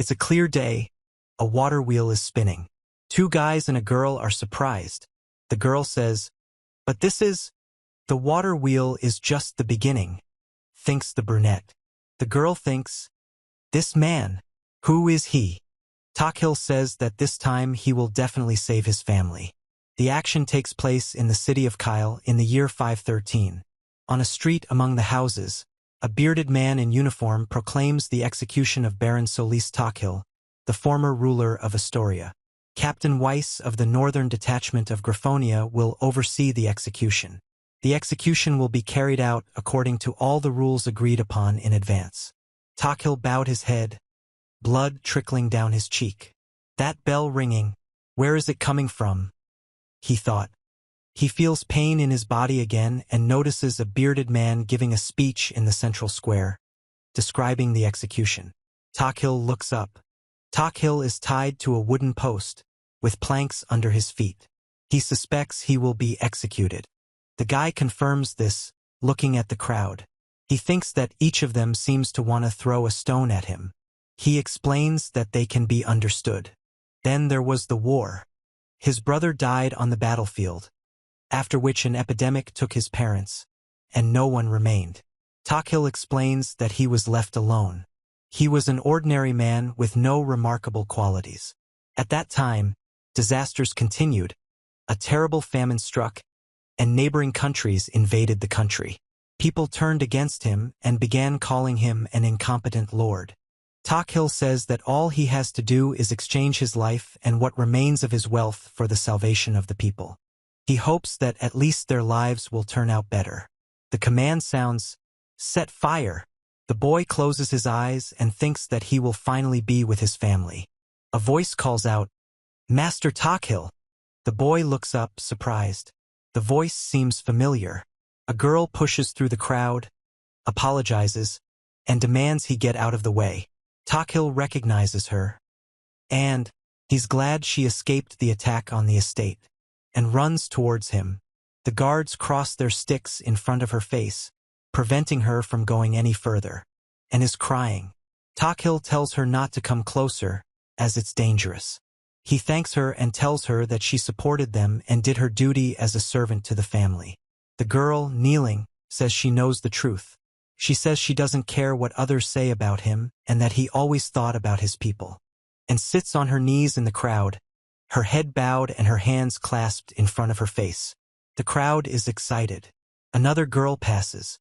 It's a clear day. A water wheel is spinning. Two guys and a girl are surprised. The girl says, "But this is..." "The water wheel is just the beginning," thinks the brunette. The girl thinks, "This man, who is he?" Takahil says that this time he will definitely save his family. The action takes place in the city of Kyle in the year 513. On a street among the houses, a bearded man in uniform proclaims the execution of Baron Takahil, the former ruler of Astoria. Captain Weiss of the northern detachment of Griffonia will oversee the execution. The execution will be carried out according to all the rules agreed upon in advance. Takahil bowed his head, blood trickling down his cheek. That bell ringing, where is it coming from? He thought. He feels pain in his body again and notices a bearded man giving a speech in the central square, describing the execution. Takahil looks up. Takahil is tied to a wooden post, with planks under his feet. He suspects he will be executed. The guy confirms this, looking at the crowd. He thinks that each of them seems to want to throw a stone at him. He explains that they can be understood. Then there was the war. His brother died on the battlefield, after which an epidemic took his parents, and no one remained. Takahil explains that he was left alone. He was an ordinary man with no remarkable qualities. At that time, disasters continued. A terrible famine struck, and neighboring countries invaded the country. People turned against him and began calling him an incompetent lord. Takahil says that all he has to do is exchange his life and what remains of his wealth for the salvation of the people. He hopes that at least their lives will turn out better. The command sounds, "Set fire." The boy closes his eyes and thinks that he will finally be with his family. A voice calls out, "Master Takahil." The boy looks up, surprised. The voice seems familiar. A girl pushes through the crowd, apologizes, and demands he get out of the way. Takahil recognizes her, and he's glad she escaped the attack on the estate, and runs towards him. The guards cross their sticks in front of her face, preventing her from going any further, and is crying. Takahil tells her not to come closer, as it's dangerous. He thanks her and tells her that she supported them and did her duty as a servant to the family. The girl, kneeling, says she knows the truth. She says she doesn't care what others say about him and that he always thought about his people, and sits on her knees in the crowd, her head bowed and her hands clasped in front of her face. The crowd is excited. Another girl passes.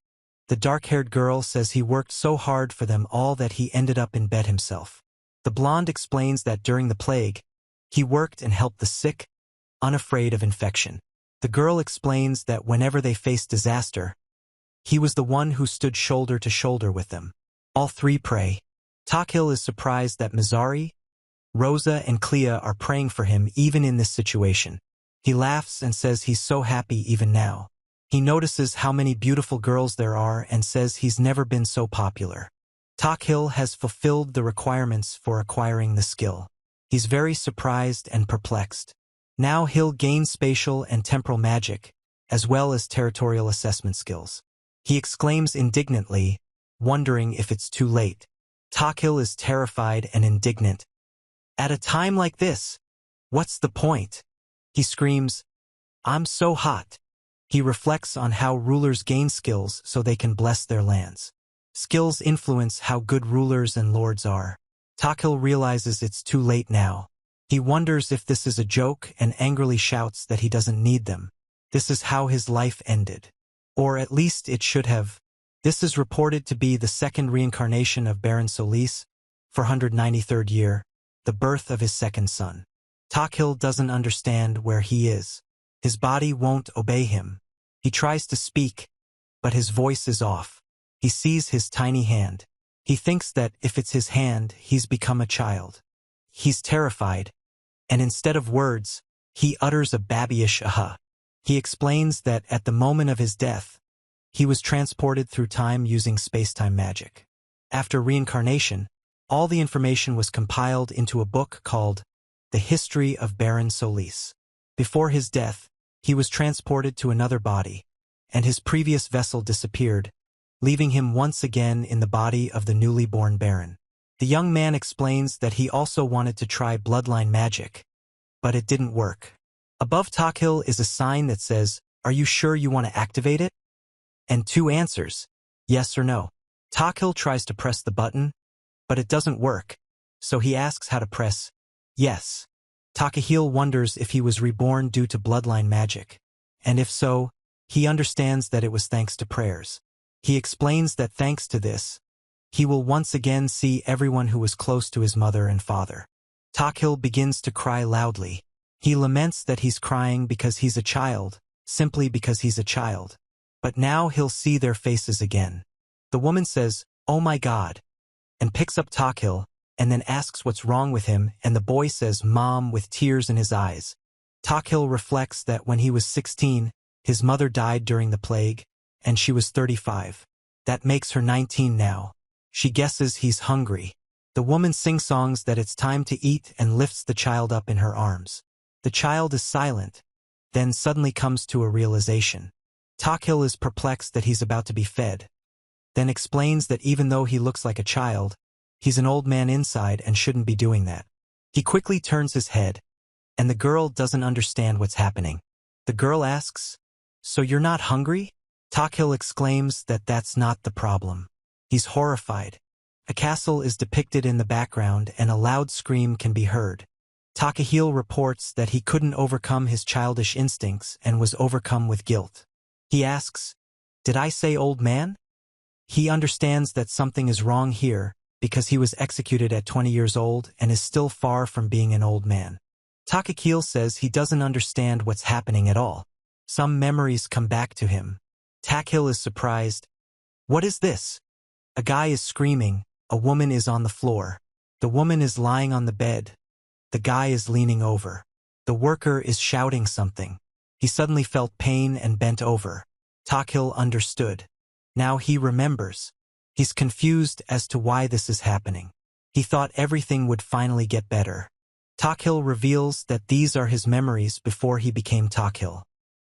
The dark-haired girl says he worked so hard for them all that he ended up in bed himself. The blonde explains that during the plague, he worked and helped the sick, unafraid of infection. The girl explains that whenever they faced disaster, he was the one who stood shoulder to shoulder with them. All three pray. Takahil is surprised that Mizari, Rosa, and Clea are praying for him even in this situation. He laughs and says he's so happy even now. He notices how many beautiful girls there are and says he's never been so popular. Takahil has fulfilled the requirements for acquiring the skill. He's very surprised and perplexed. Now he'll gain spatial and temporal magic, as well as territorial assessment skills. He exclaims indignantly, wondering if it's too late. Takahil is terrified and indignant. At a time like this, what's the point? He screams, "I'm so hot." He reflects on how rulers gain skills so they can bless their lands. Skills influence how good rulers and lords are. Takahil realizes it's too late now. He wonders if this is a joke and angrily shouts that he doesn't need them. This is how his life ended. Or at least it should have. This is reported to be the second reincarnation of Baron Solis, 493rd year, the birth of his second son. Takahil doesn't understand where he is. His body won't obey him. He tries to speak, but his voice is off. He sees his tiny hand. He thinks that if it's his hand, he's become a child. He's terrified, and instead of words, he utters a babyish aha. He explains that at the moment of his death, he was transported through time using space-time magic. After reincarnation, all the information was compiled into a book called The History of Baron Solis. Before his death, he was transported to another body, and his previous vessel disappeared, leaving him once again in the body of the newly born Baron. The young man explains that he also wanted to try bloodline magic, but it didn't work. Above Takahil is a sign that says, "Are you sure you want to activate it?" And 2 answers, yes or no. Takahil tries to press the button, but it doesn't work, so he asks how to press yes. Takahil wonders if he was reborn due to bloodline magic, and if so, he understands that it was thanks to prayers. He explains that thanks to this, he will once again see everyone who was close to his mother and father. Takahil begins to cry loudly. He laments that he's crying because he's a child, simply because he's a child. But now he'll see their faces again. The woman says, "Oh my God," and picks up Takahil, and then asks what's wrong with him, and the boy says, "Mom," with tears in his eyes. Takahil reflects that when he was 16, his mother died during the plague, and she was 35. That makes her 19 now. She guesses he's hungry. The woman sings songs that it's time to eat and lifts the child up in her arms. The child is silent, then suddenly comes to a realization. Takahil is perplexed that he's about to be fed, then explains that even though he looks like a child, he's an old man inside and shouldn't be doing that. He quickly turns his head, and the girl doesn't understand what's happening. The girl asks, "So you're not hungry?" Takahil exclaims that that's not the problem. He's horrified. A castle is depicted in the background and a loud scream can be heard. Takahil reports that he couldn't overcome his childish instincts and was overcome with guilt. He asks, "Did I say old man?" He understands that something is wrong here because he was executed at 20 years old and is still far from being an old man. Takahil says he doesn't understand what's happening at all. Some memories come back to him. Takahil is surprised. What is this? A guy is screaming. A woman is on the floor. The woman is lying on the bed. The guy is leaning over. The worker is shouting something. He suddenly felt pain and bent over. Takahil understood. Now he remembers. He's confused as to why this is happening. He thought everything would finally get better. Takahil reveals that these are his memories before he became Takahil.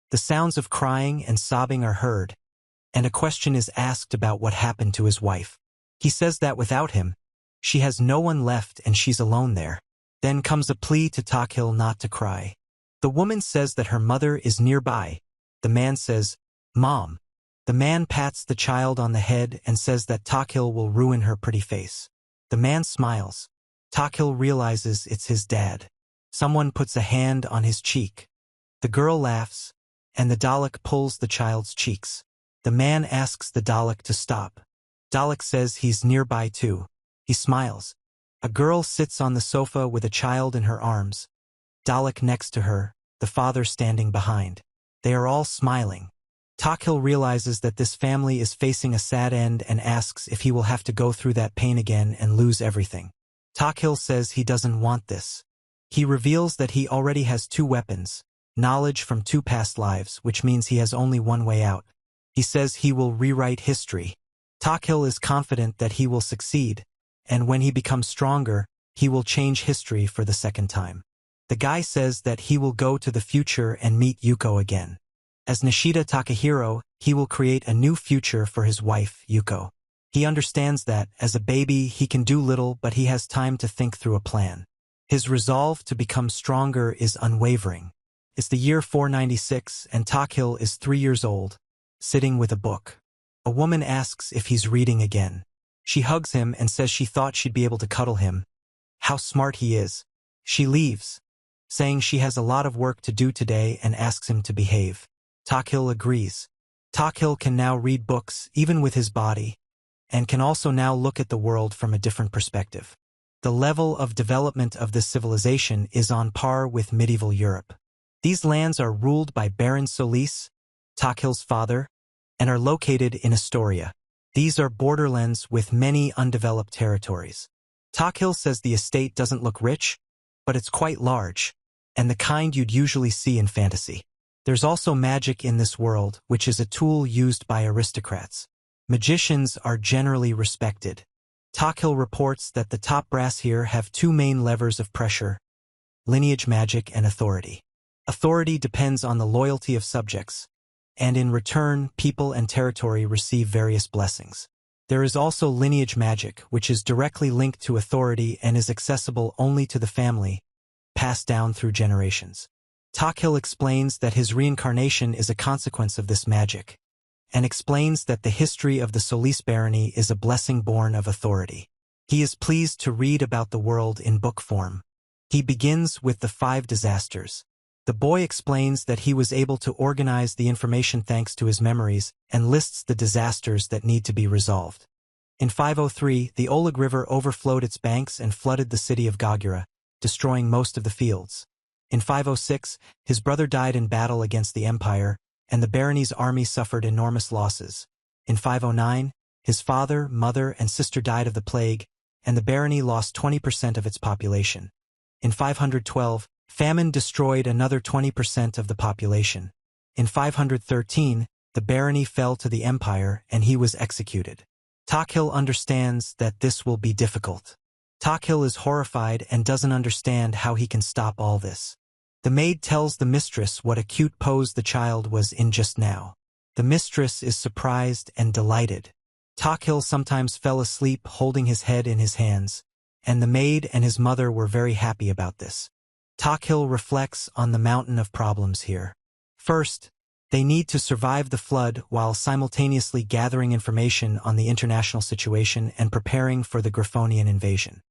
The sounds of crying and sobbing are heard, and a question is asked about what happened to his wife. He says that without him, she has no one left and she's alone there. Then comes a plea to Takahil not to cry. The woman says that her mother is nearby. The man says, "Mom." The man pats the child on the head and says that Takahil will ruin her pretty face. The man smiles. Takahil realizes it's his dad. Someone puts a hand on his cheek. The girl laughs, and the Dalek pulls the child's cheeks. The man asks the Dalek to stop. Dalek says he's nearby too. He smiles. A girl sits on the sofa with a child in her arms. Dalek next to her, the father standing behind. They are all smiling. Takahil realizes that this family is facing a sad end and asks if he will have to go through that pain again and lose everything. Takahil says he doesn't want this. He reveals that he already has 2 weapons, knowledge from 2 past lives, which means he has only one way out. He says he will rewrite history. Takahil is confident that he will succeed, and when he becomes stronger, he will change history for the 2nd time. The guy says that he will go to the future and meet Yuko again. As Nishida Takahiro, he will create a new future for his wife, Yuko. He understands that, as a baby, he can do little, but he has time to think through a plan. His resolve to become stronger is unwavering. It's the year 496, and Takahil is 3 years old, sitting with a book. A woman asks if he's reading again. She hugs him and says she thought she'd be able to cuddle him. How smart he is. She leaves, saying she has a lot of work to do today and asks him to behave. Takahil agrees. Takahil can now read books, even with his body, and can also now look at the world from a different perspective. The level of development of this civilization is on par with medieval Europe. These lands are ruled by Baron Solis, Takahil's father, and are located in Astoria. These are borderlands with many undeveloped territories. Takahil says the estate doesn't look rich, but it's quite large, and the kind you'd usually see in fantasy. There's also magic in this world, which is a tool used by aristocrats. Magicians are generally respected. Takahil reports that the top brass here have 2 main levers of pressure: lineage magic and authority. Authority depends on the loyalty of subjects, and in return, people and territory receive various blessings. There is also lineage magic, which is directly linked to authority and is accessible only to the family, passed down through generations. Takahil explains that his reincarnation is a consequence of this magic, and explains that the history of the Solis barony is a blessing born of authority. He is pleased to read about the world in book form. He begins with the 5 disasters. The boy explains that he was able to organize the information thanks to his memories and lists the disasters that need to be resolved. In 503, the Oleg River overflowed its banks and flooded the city of Gogura, destroying most of the fields. In 506, his brother died in battle against the empire, and the barony's army suffered enormous losses. In 509, his father, mother, and sister died of the plague, and the barony lost 20% of its population. In 512, famine destroyed another 20% of the population. In 513, the barony fell to the empire and he was executed. Takahil understands that this will be difficult. Takahil is horrified and doesn't understand how he can stop all this. The maid tells the mistress what a cute pose the child was in just now. The mistress is surprised and delighted. Takahil sometimes fell asleep holding his head in his hands, and the maid and his mother were very happy about this. Takahil reflects on the mountain of problems here. First, they need to survive the flood while simultaneously gathering information on the international situation and preparing for the Griffonian invasion.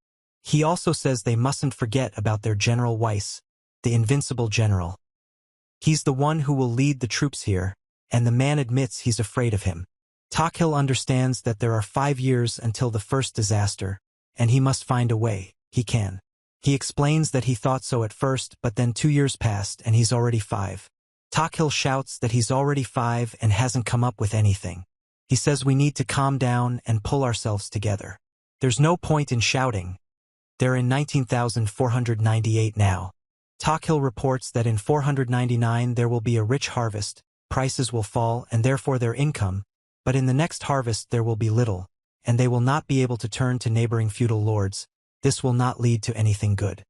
He also says they mustn't forget about their General Weiss, the invincible general. He's the one who will lead the troops here, and the man admits he's afraid of him. Takahil understands that there are 5 years until the first disaster, and he must find a way. He can. He explains that he thought so at first, but then 2 years passed and he's already 5. Takahil shouts that he's already 5 and hasn't come up with anything. He says we need to calm down and pull ourselves together. There's no point in shouting. They're in 19,498 now. Takahil reports that in 499 there will be a rich harvest, prices will fall and therefore their income, but in the next harvest there will be little, and they will not be able to turn to neighboring feudal lords. This will not lead to anything good.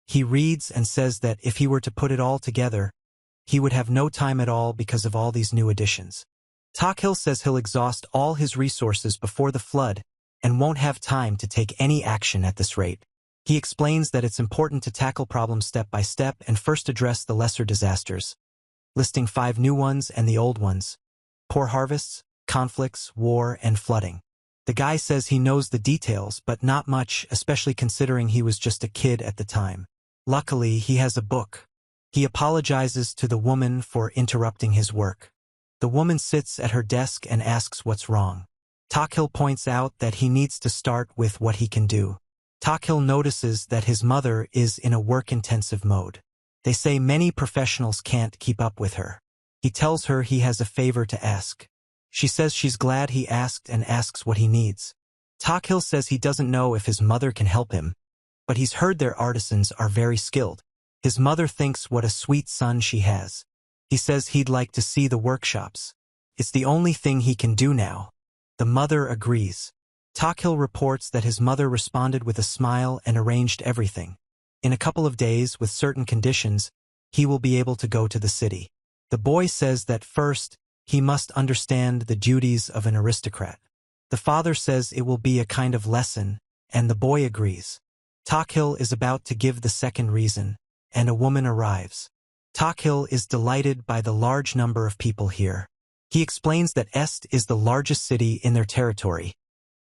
He reads and says that if he were to put it all together, he would have no time at all because of all these new additions. Takahil says he'll exhaust all his resources before the flood and won't have time to take any action at this rate. He explains that it's important to tackle problems step by step and first address the lesser disasters, listing 5 new ones and the old ones: poor harvests, conflicts, war, and flooding. The guy says he knows the details, but not much, especially considering he was just a kid at the time. Luckily, he has a book. He apologizes to the woman for interrupting his work. The woman sits at her desk and asks what's wrong. Takahil points out that he needs to start with what he can do. Takahil notices that his mother is in a work-intensive mode. They say many professionals can't keep up with her. He tells her he has a favor to ask. She says she's glad he asked and asks what he needs. Takahil says he doesn't know if his mother can help him, but he's heard their artisans are very skilled. His mother thinks what a sweet son she has. He says he'd like to see the workshops. It's the only thing he can do now. The mother agrees. Takahil reports that his mother responded with a smile and arranged everything. In a couple of days, with certain conditions, he will be able to go to the city. The boy says that first, he must understand the duties of an aristocrat. The father says it will be a kind of lesson, and the boy agrees. Takahil is about to give the second reason, and a woman arrives. Takahil is delighted by the large number of people here. He explains that Est is the largest city in their territory,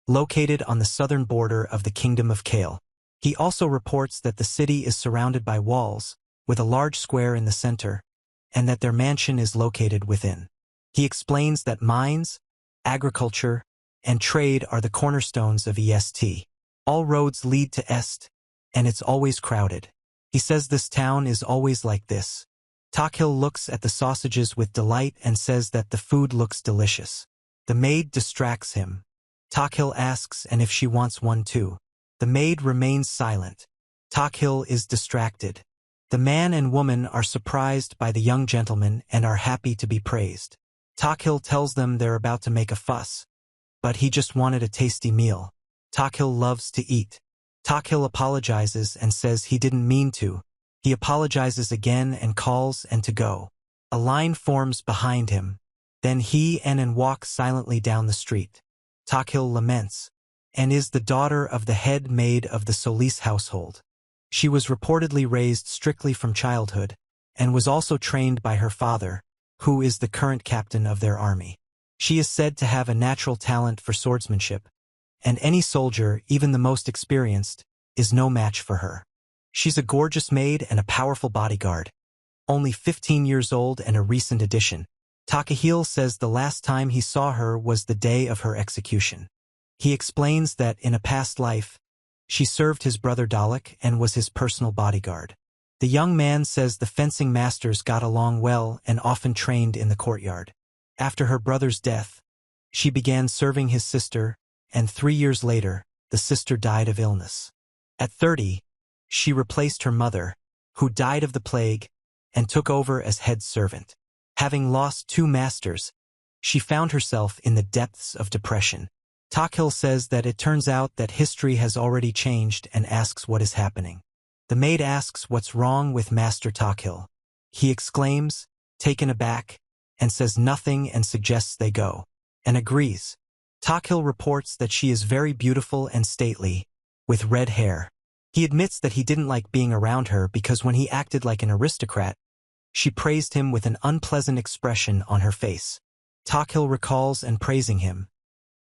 located on the southern border of the Kingdom of Kale. He also reports that the city is surrounded by walls, with a large square in the center, and that their mansion is located within. He explains that mines, agriculture, and trade are the cornerstones of EST. All roads lead to Est, and it's always crowded. He says this town is always like this. Takahil looks at the sausages with delight and says that the food looks delicious. The maid distracts him. Takahil asks and if she wants one too. The maid remains silent. Takahil is distracted. The man and woman are surprised by the young gentleman and are happy to be praised. Takahil tells them they're about to make a fuss, but he just wanted a tasty meal. Takahil loves to eat. Takahil apologizes and says he didn't mean to. He apologizes again and calls and to go. A line forms behind him. Then he and walk silently down the street. Takahil laments, and is the daughter of the head maid of the Solis household. She was reportedly raised strictly from childhood, and was also trained by her father, who is the current captain of their army. She is said to have a natural talent for swordsmanship, and any soldier, even the most experienced, is no match for her. She's a gorgeous maid and a powerful bodyguard. Only 15 years old and a recent addition. Takahil says the last time he saw her was the day of her execution. He explains that in a past life, she served his brother Dalek and was his personal bodyguard. The young man says the fencing masters got along well and often trained in the courtyard. After her brother's death, she began serving his sister, and 3 years later, the sister died of illness. At 30, she replaced her mother, who died of the plague, and took over as head servant. Having lost 2 masters, she found herself in the depths of depression. Takahil says that it turns out that history has already changed and asks what is happening. The maid asks what's wrong with Master Takahil. He exclaims, taken aback, and says nothing and suggests they go, and agrees. Takahil reports that she is very beautiful and stately, with red hair. He admits that he didn't like being around her because when he acted like an aristocrat, she praised him with an unpleasant expression on her face. Takahil recalls and praising him,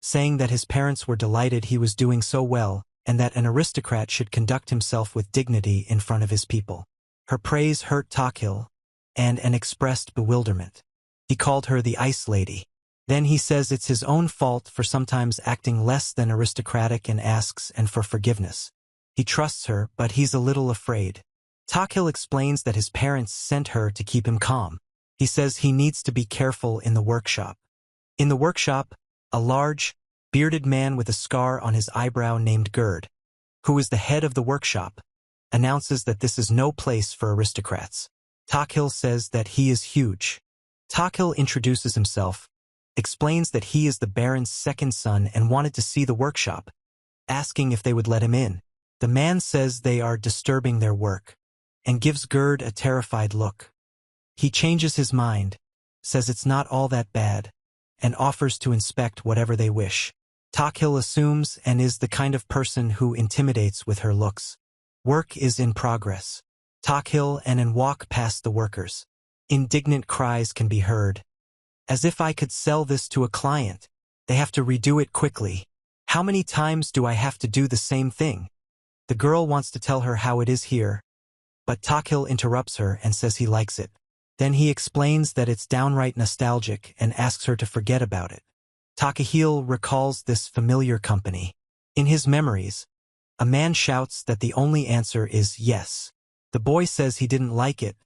saying that his parents were delighted he was doing so well and that an aristocrat should conduct himself with dignity in front of his people. Her praise hurt Takahil, and expressed bewilderment. He called her the Ice Lady. Then he says it's his own fault for sometimes acting less than aristocratic and asks for forgiveness. He trusts her, but he's a little afraid. Takahil explains that his parents sent her to keep him calm. He says he needs to be careful in the workshop. In the workshop, a large, bearded man with a scar on his eyebrow named Gerd, who is the head of the workshop, announces that this is no place for aristocrats. Takahil says that he is huge. Takahil introduces himself, explains that he is the Baron's second son and wanted to see the workshop, asking if they would let him in. The man says they are disturbing their work, and gives Gerd a terrified look. He changes his mind, says it's not all that bad, and offers to inspect whatever they wish. Takahil assumes and is the kind of person who intimidates with her looks. Work is in progress. Takahil and walk past the workers. Indignant cries can be heard. As if I could sell this to a client. They have to redo it quickly. How many times do I have to do the same thing? The girl wants to tell her how it is here, but Takahil interrupts her and says he likes it. Then he explains that it's downright nostalgic and asks her to forget about it. Takahil recalls this familiar company. In his memories, a man shouts that the only answer is yes. The boy says he didn't like it,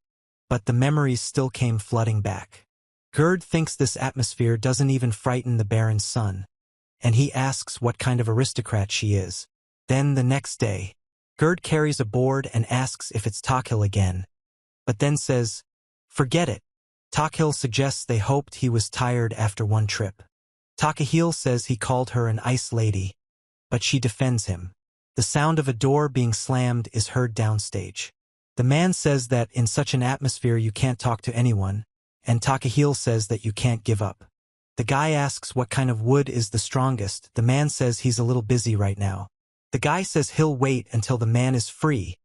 but the memories still came flooding back. Gerd thinks this atmosphere doesn't even frighten the Baron's son, and he asks what kind of aristocrat she is. Then the next day, Gerd carries a board and asks if it's Takahil again, but then says, forget it. Takahil suggests they hoped he was tired after one trip. Takahil says he called her an ice lady, but she defends him. The sound of a door being slammed is heard downstage. The man says that in such an atmosphere you can't talk to anyone, and Takahil says that you can't give up. The guy asks what kind of wood is the strongest. The man says he's a little busy right now. The guy says he'll wait until the man is free.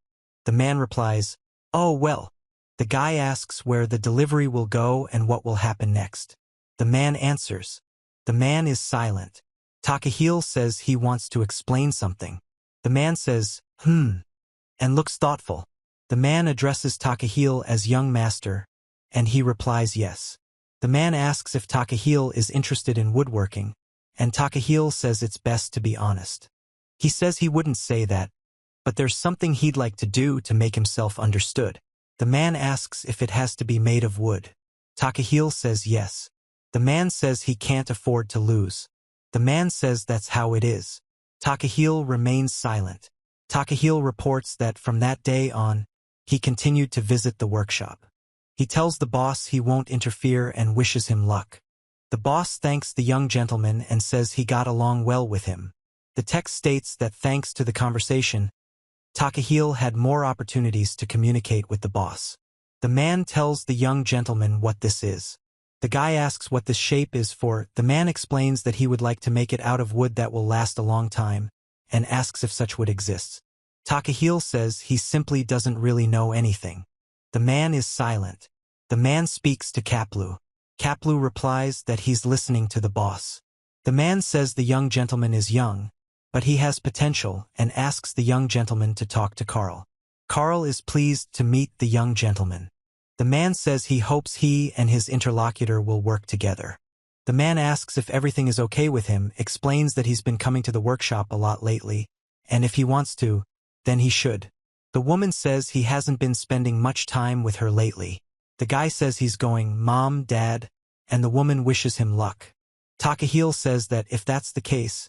The man replies, oh well. The guy asks where the delivery will go and what will happen next. The man answers. The man is silent. Takahil says he wants to explain something. The man says, and looks thoughtful. The man addresses Takahil as young master, and he replies yes. The man asks if Takahil is interested in woodworking, and Takahil says it's best to be honest. He says he wouldn't say that, but there's something he'd like to do to make himself understood. The man asks if it has to be made of wood. Takahil says yes. The man says he can't afford to lose. The man says that's how it is. Takahil remains silent. Takahil reports that from that day on, he continued to visit the workshop. He tells the boss he won't interfere and wishes him luck. The boss thanks the young gentleman and says he got along well with him. The text states that thanks to the conversation, Takahil had more opportunities to communicate with the boss. The man tells the young gentleman what this is. The guy asks what this shape is for. The man explains that he would like to make it out of wood that will last a long time, and asks if such wood exists. Takahil says he simply doesn't really know anything. The man is silent. The man speaks to Kaplu. Kaplu replies that he's listening to the boss. The man says the young gentleman is young, but he has potential, and asks the young gentleman to talk to Carl. Carl is pleased to meet the young gentleman. The man says he hopes he and his interlocutor will work together. The man asks if everything is okay with him, explains that he's been coming to the workshop a lot lately, and if he wants to, then he should. The woman says he hasn't been spending much time with her lately. The guy says he's going, Mom, Dad, and the woman wishes him luck. Takahil says that if that's the case,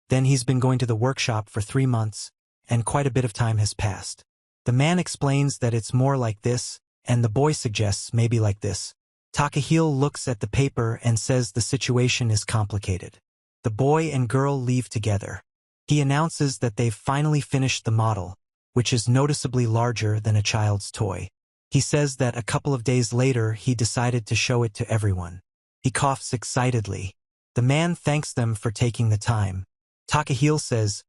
then he's been going to the workshop for 3 months, and quite a bit of time has passed. The man explains that it's more like this, and the boy suggests maybe like this. Takahil looks at the paper and says the situation is complicated. The boy and girl leave together. He announces that they've finally finished the model, which is noticeably larger than a child's toy. He says that a couple of days later he decided to show it to everyone. He coughs excitedly. The man thanks them for taking the time. Takahil says,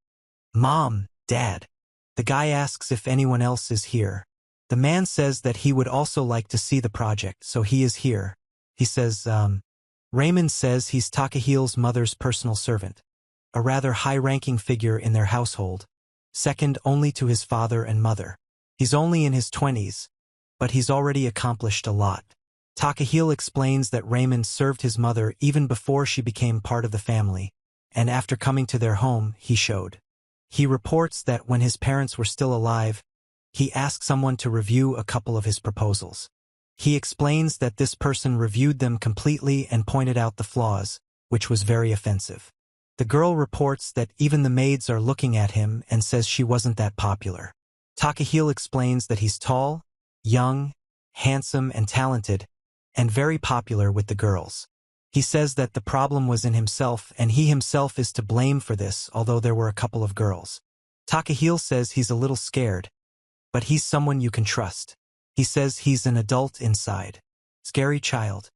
Mom, Dad. The guy asks if anyone else is here. The man says that he would also like to see the project, so he is here. He says, Raymond says he's Takahil's mother's personal servant, a rather high-ranking figure in their household, second only to his father and mother. He's only in his 20s, but he's already accomplished a lot. Takahil explains that Raymond served his mother even before she became part of the family, and after coming to their home, he showed. He reports that when his parents were still alive, he asked someone to review a couple of his proposals. He explains that this person reviewed them completely and pointed out the flaws, which was very offensive. The girl reports that even the maids are looking at him and says she wasn't that popular. Takahil explains that he's tall, young, handsome, and talented, and very popular with the girls. He says that the problem was in himself and he himself is to blame for this, although there were a couple of girls. Takahil says he's a little scared, but he's someone you can trust. He says he's an adult inside. Scary child.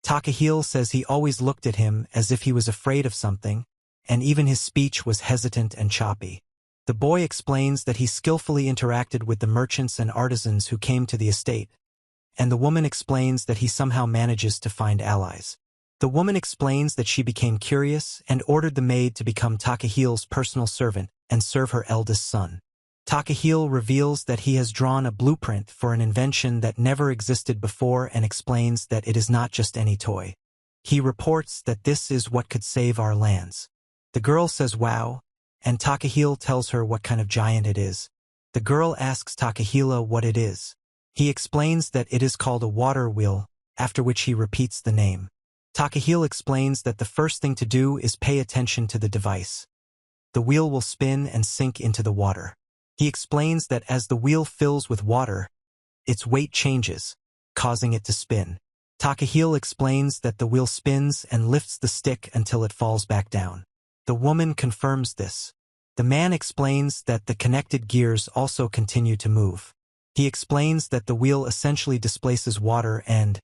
Takahil says he always looked at him as if he was afraid of something, and even his speech was hesitant and choppy. The boy explains that he skillfully interacted with the merchants and artisans who came to the estate, and the woman explains that he somehow manages to find allies. The woman explains that she became curious and ordered the maid to become Takahil's personal servant and serve her eldest son. Takahil reveals that he has drawn a blueprint for an invention that never existed before and explains that it is not just any toy. He reports that this is what could save our lands. The girl says wow, and Takahil tells her what kind of giant it is. The girl asks Takahila what it is. He explains that it is called a water wheel, after which he repeats the name. Takahil explains that the first thing to do is pay attention to the device. The wheel will spin and sink into the water. He explains that as the wheel fills with water, its weight changes, causing it to spin. Takahil explains that the wheel spins and lifts the stick until it falls back down. The woman confirms this. The man explains that the connected gears also continue to move. He explains that the wheel essentially displaces water and,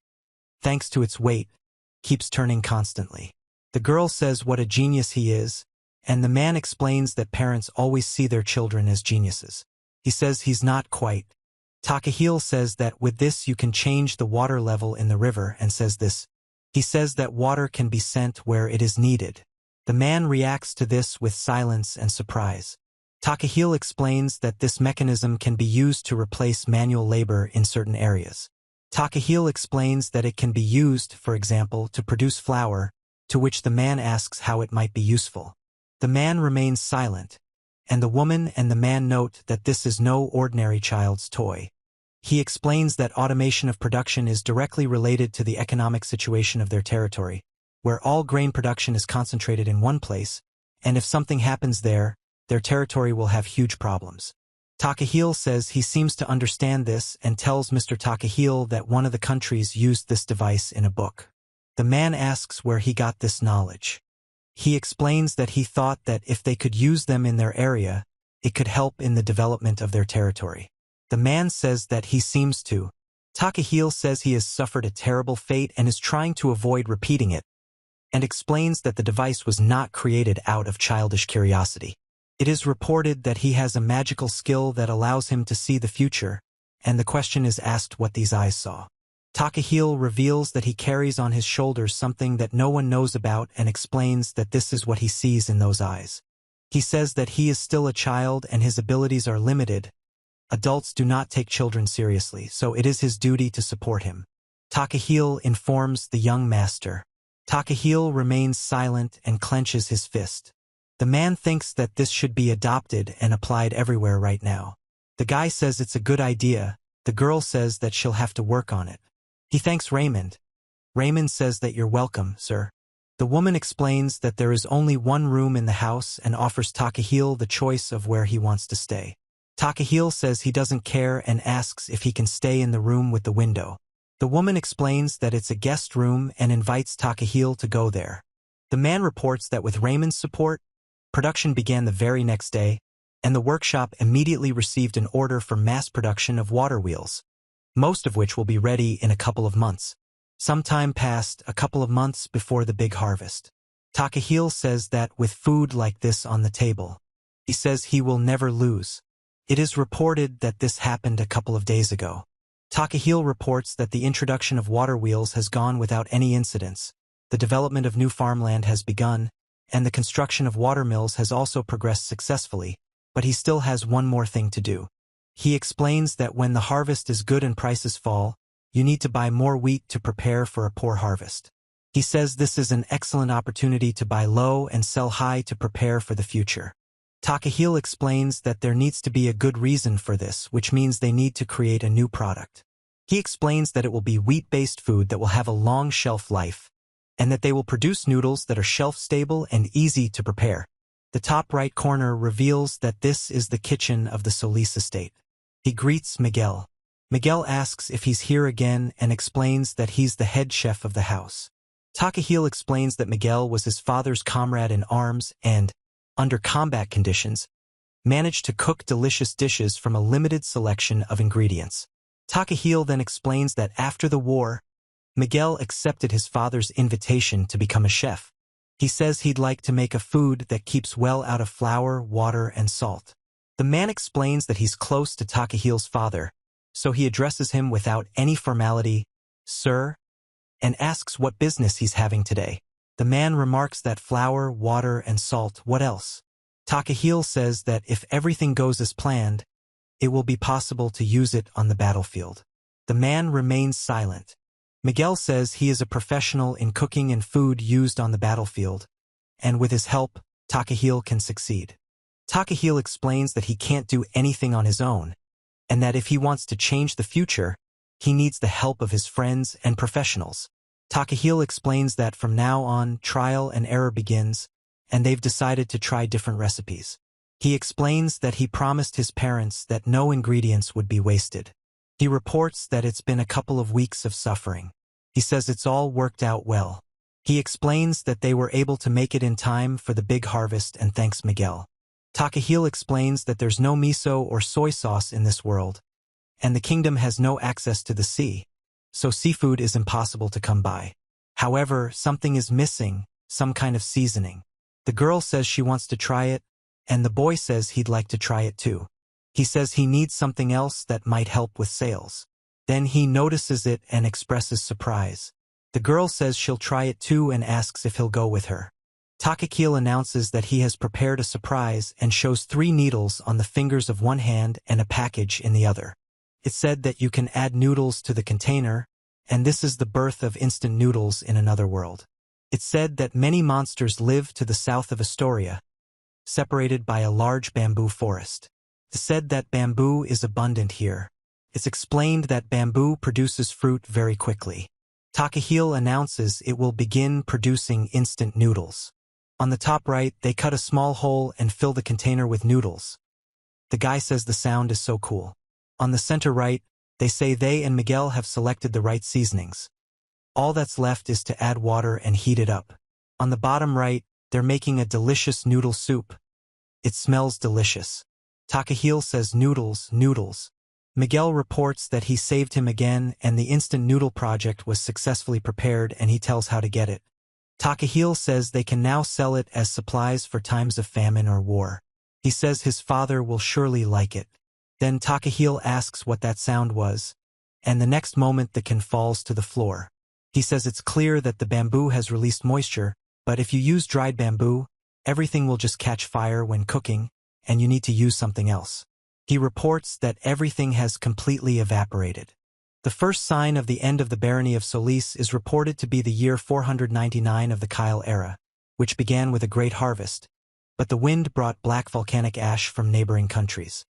thanks to its weight, keeps turning constantly. The girl says what a genius he is, and the man explains that parents always see their children as geniuses. He says he's not quite. Takahil says that with this you can change the water level in the river and says this. He says that water can be sent where it is needed. The man reacts to this with silence and surprise. Takahil explains that this mechanism can be used to replace manual labor in certain areas. Takahil explains that it can be used, for example, to produce flour, to which the man asks how it might be useful. The man remains silent, and the woman and the man note that this is no ordinary child's toy. He explains that automation of production is directly related to the economic situation of their territory, where all grain production is concentrated in one place, and if something happens there, their territory will have huge problems. Takahil says he seems to understand this and tells Mr. Takahil that one of the countries used this device in a book. The man asks where he got this knowledge. He explains that he thought that if they could use them in their area, it could help in the development of their territory. The man says that he seems to. Takahil says he has suffered a terrible fate and is trying to avoid repeating it, and explains that the device was not created out of childish curiosity. It is reported that he has a magical skill that allows him to see the future, and the question is asked what these eyes saw. Takahil reveals that he carries on his shoulders something that no one knows about and explains that this is what he sees in those eyes. He says that he is still a child and his abilities are limited. Adults do not take children seriously, so it is his duty to support him. Takahil informs the young master. Takahil remains silent and clenches his fist. The man thinks that this should be adopted and applied everywhere right now. The guy says it's a good idea. The girl says that she'll have to work on it. He thanks Raymond. Raymond says that you're welcome, sir. The woman explains that there is only one room in the house and offers Takahil the choice of where he wants to stay. Takahil says he doesn't care and asks if he can stay in the room with the window. The woman explains that it's a guest room and invites Takahil to go there. The man reports that with Raymond's support, production began the very next day, and the workshop immediately received an order for mass production of water wheels, most of which will be ready in a couple of months. Some time passed, a couple of months before the big harvest. Takahil says that with food like this on the table, he says he will never lose. It is reported that this happened a couple of days ago. Takahil reports that the introduction of water wheels has gone without any incidents. The development of new farmland has begun, and the construction of water mills has also progressed successfully, but he still has one more thing to do. He explains that when the harvest is good and prices fall, you need to buy more wheat to prepare for a poor harvest. He says this is an excellent opportunity to buy low and sell high to prepare for the future. Takahil explains that there needs to be a good reason for this, which means they need to create a new product. He explains that it will be wheat-based food that will have a long shelf life, and that they will produce noodles that are shelf-stable and easy to prepare. The top right corner reveals that this is the kitchen of the Solis estate. He greets Miguel. Miguel asks if he's here again and explains that he's the head chef of the house. Takahil explains that Miguel was his father's comrade in arms and, under combat conditions, managed to cook delicious dishes from a limited selection of ingredients. Takahil then explains that after the war, Miguel accepted his father's invitation to become a chef. He says he'd like to make a food that keeps well out of flour, water, and salt. The man explains that he's close to Takahil's father, so he addresses him without any formality, "Sir," and asks what business he's having today. The man remarks that flour, water, and salt, what else? Takahil says that if everything goes as planned, it will be possible to use it on the battlefield. The man remains silent. Miguel says he is a professional in cooking and food used on the battlefield, and with his help, Takahil can succeed. Takahil explains that he can't do anything on his own, and that if he wants to change the future, he needs the help of his friends and professionals. Takahil explains that from now on, trial and error begins, and they've decided to try different recipes. He explains that he promised his parents that no ingredients would be wasted. He reports that it's been a couple of weeks of suffering. He says it's all worked out well. He explains that they were able to make it in time for the big harvest and thanks Miguel. Takahil explains that there's no miso or soy sauce in this world, and the kingdom has no access to the sea, so seafood is impossible to come by. However, something is missing, some kind of seasoning. The girl says she wants to try it, and the boy says he'd like to try it too. He says he needs something else that might help with sales. Then he notices it and expresses surprise. The girl says she'll try it too and asks if he'll go with her. Takahil announces that he has prepared a surprise and shows 3 needles on the fingers of one hand and a package in the other. It said that you can add noodles to the container, and this is the birth of instant noodles in another world. It said that many monsters live to the south of Astoria, separated by a large bamboo forest. It said that bamboo is abundant here. It's explained that bamboo produces fruit very quickly. Takahil announces it will begin producing instant noodles. On the top right, they cut a small hole and fill the container with noodles. The guy says the sound is so cool. On the center right, they say they and Miguel have selected the right seasonings. All that's left is to add water and heat it up. On the bottom right, they're making a delicious noodle soup. It smells delicious. Takahil says noodles, noodles. Miguel reports that he saved him again and the instant noodle project was successfully prepared and he tells how to get it. Takahil says they can now sell it as supplies for times of famine or war. He says his father will surely like it. Then Takahil asks what that sound was, and the next moment the can falls to the floor. He says it's clear that the bamboo has released moisture, but if you use dried bamboo, everything will just catch fire when cooking, and you need to use something else. He reports that everything has completely evaporated. The first sign of the end of the barony of Solis is reported to be the year 499 of the Kyle era, which began with a great harvest, but the wind brought black volcanic ash from neighboring countries.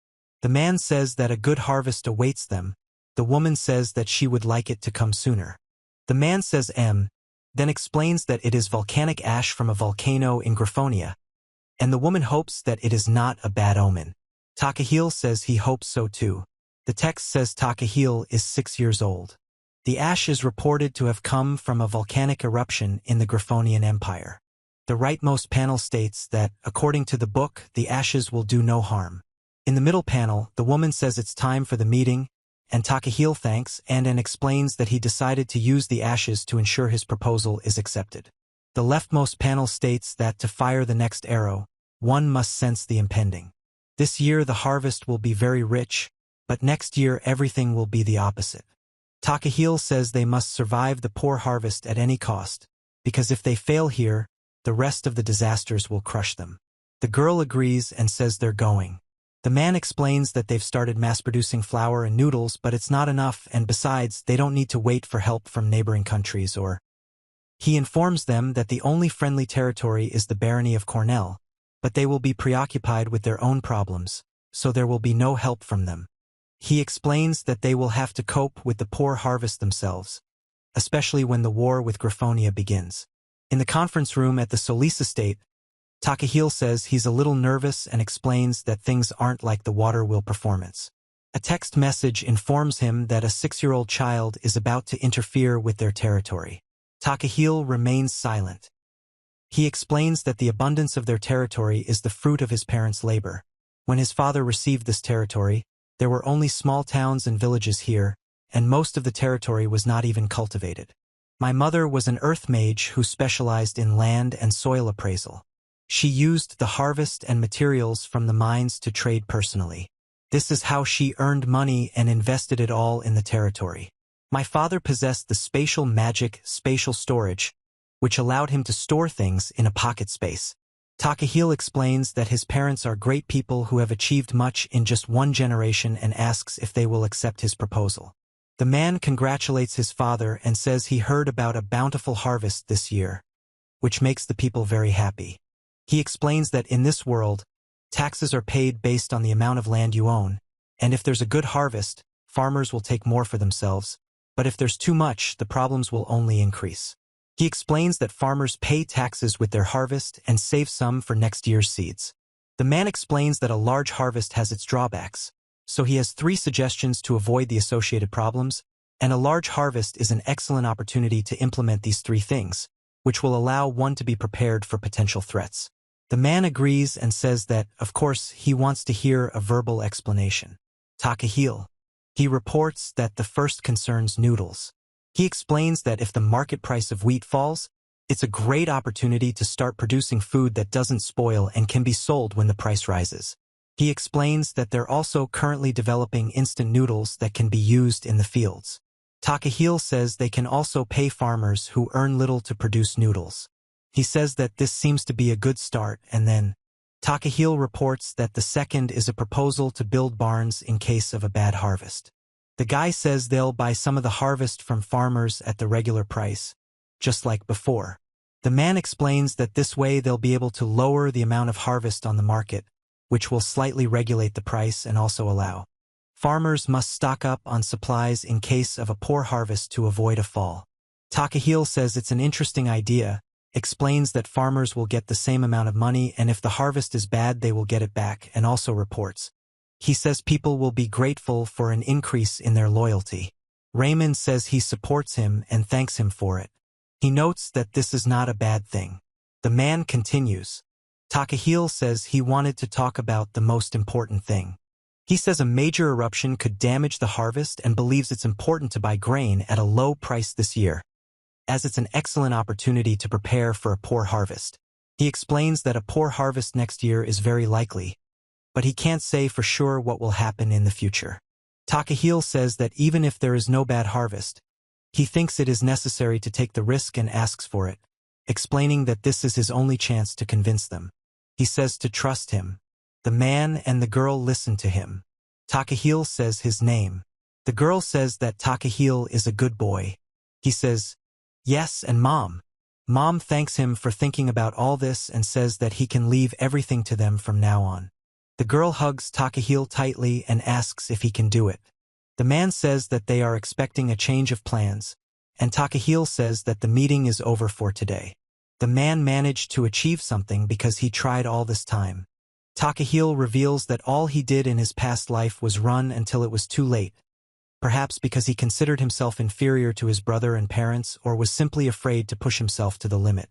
The man says that a good harvest awaits them. The woman says that she would like it to come sooner. The man says then explains that it is volcanic ash from a volcano in Griffonia, and the woman hopes that it is not a bad omen. Takahil says he hopes so too. The text says Takahil is 6 years old. The ash is reported to have come from a volcanic eruption in the Griffonian Empire. The rightmost panel states that, according to the book, the ashes will do no harm. In the middle panel, the woman says it's time for the meeting, and Takahil thanks and explains that he decided to use the ashes to ensure his proposal is accepted. The leftmost panel states that to fire the next arrow, one must sense the impending. This year the harvest will be very rich, but next year everything will be the opposite. Takahil says they must survive the poor harvest at any cost, because if they fail here, the rest of the disasters will crush them. The girl agrees and says they're going. The man explains that they've started mass-producing flour and noodles, but it's not enough, and besides, they don't need to wait for help from neighboring countries or... He informs them that the only friendly territory is the barony of Cornell, but they will be preoccupied with their own problems, so there will be no help from them. He explains that they will have to cope with the poor harvest themselves, especially when the war with Griffonia begins. In the conference room at the Solis estate, Takahil says he's a little nervous and explains that things aren't like the water wheel performance. A text message informs him that a 6-year-old child is about to interfere with their territory. Takahil remains silent. He explains that the abundance of their territory is the fruit of his parents' labor. When his father received this territory, there were only small towns and villages here, and most of the territory was not even cultivated. My mother was an earth mage who specialized in land and soil appraisal. She used the harvest and materials from the mines to trade personally. This is how she earned money and invested it all in the territory. My father possessed the spatial magic spatial storage, which allowed him to store things in a pocket space. Takahil explains that his parents are great people who have achieved much in just one generation and asks if they will accept his proposal. The man congratulates his father and says he heard about a bountiful harvest this year, which makes the people very happy. He explains that in this world, taxes are paid based on the amount of land you own, and if there's a good harvest, farmers will take more for themselves, but if there's too much, the problems will only increase. He explains that farmers pay taxes with their harvest and save some for next year's seeds. The man explains that a large harvest has its drawbacks, so he has 3 suggestions to avoid the associated problems, and a large harvest is an excellent opportunity to implement these 3 things, which will allow one to be prepared for potential threats. The man agrees and says that, of course, he wants to hear a verbal explanation. Takahil. He reports that the first concerns noodles. He explains that if the market price of wheat falls, it's a great opportunity to start producing food that doesn't spoil and can be sold when the price rises. He explains that they're also currently developing instant noodles that can be used in the fields. Takahil says they can also pay farmers who earn little to produce noodles. He says that this seems to be a good start, and then Takahil reports that the second is a proposal to build barns in case of a bad harvest. The guy says they'll buy some of the harvest from farmers at the regular price, just like before. The man explains that this way they'll be able to lower the amount of harvest on the market, which will slightly regulate the price and also allow farmers must stock up on supplies in case of a poor harvest to avoid a fall. Takahil says it's an interesting idea, explains that farmers will get the same amount of money and if the harvest is bad they will get it back, and also reports. He says people will be grateful for an increase in their loyalty. Raymond says he supports him and thanks him for it. He notes that this is not a bad thing. The man continues. Takahil says he wanted to talk about the most important thing. He says a major eruption could damage the harvest and believes it's important to buy grain at a low price this year, as it's an excellent opportunity to prepare for a poor harvest. He explains that a poor harvest next year is very likely, but he can't say for sure what will happen in the future. Takahil says that even if there is no bad harvest, he thinks it is necessary to take the risk and asks for it, explaining that this is his only chance to convince them. He says to trust him. The man and the girl listen to him. Takahil says his name. The girl says that Takahil is a good boy. He says, "Yes, and Mom." Mom thanks him for thinking about all this and says that he can leave everything to them from now on. The girl hugs Takahil tightly and asks if he can do it. The man says that they are expecting a change of plans, and Takahil says that the meeting is over for today. The man managed to achieve something because he tried all this time. Takahil reveals that all he did in his past life was run until it was too late, perhaps because he considered himself inferior to his brother and parents or was simply afraid to push himself to the limit.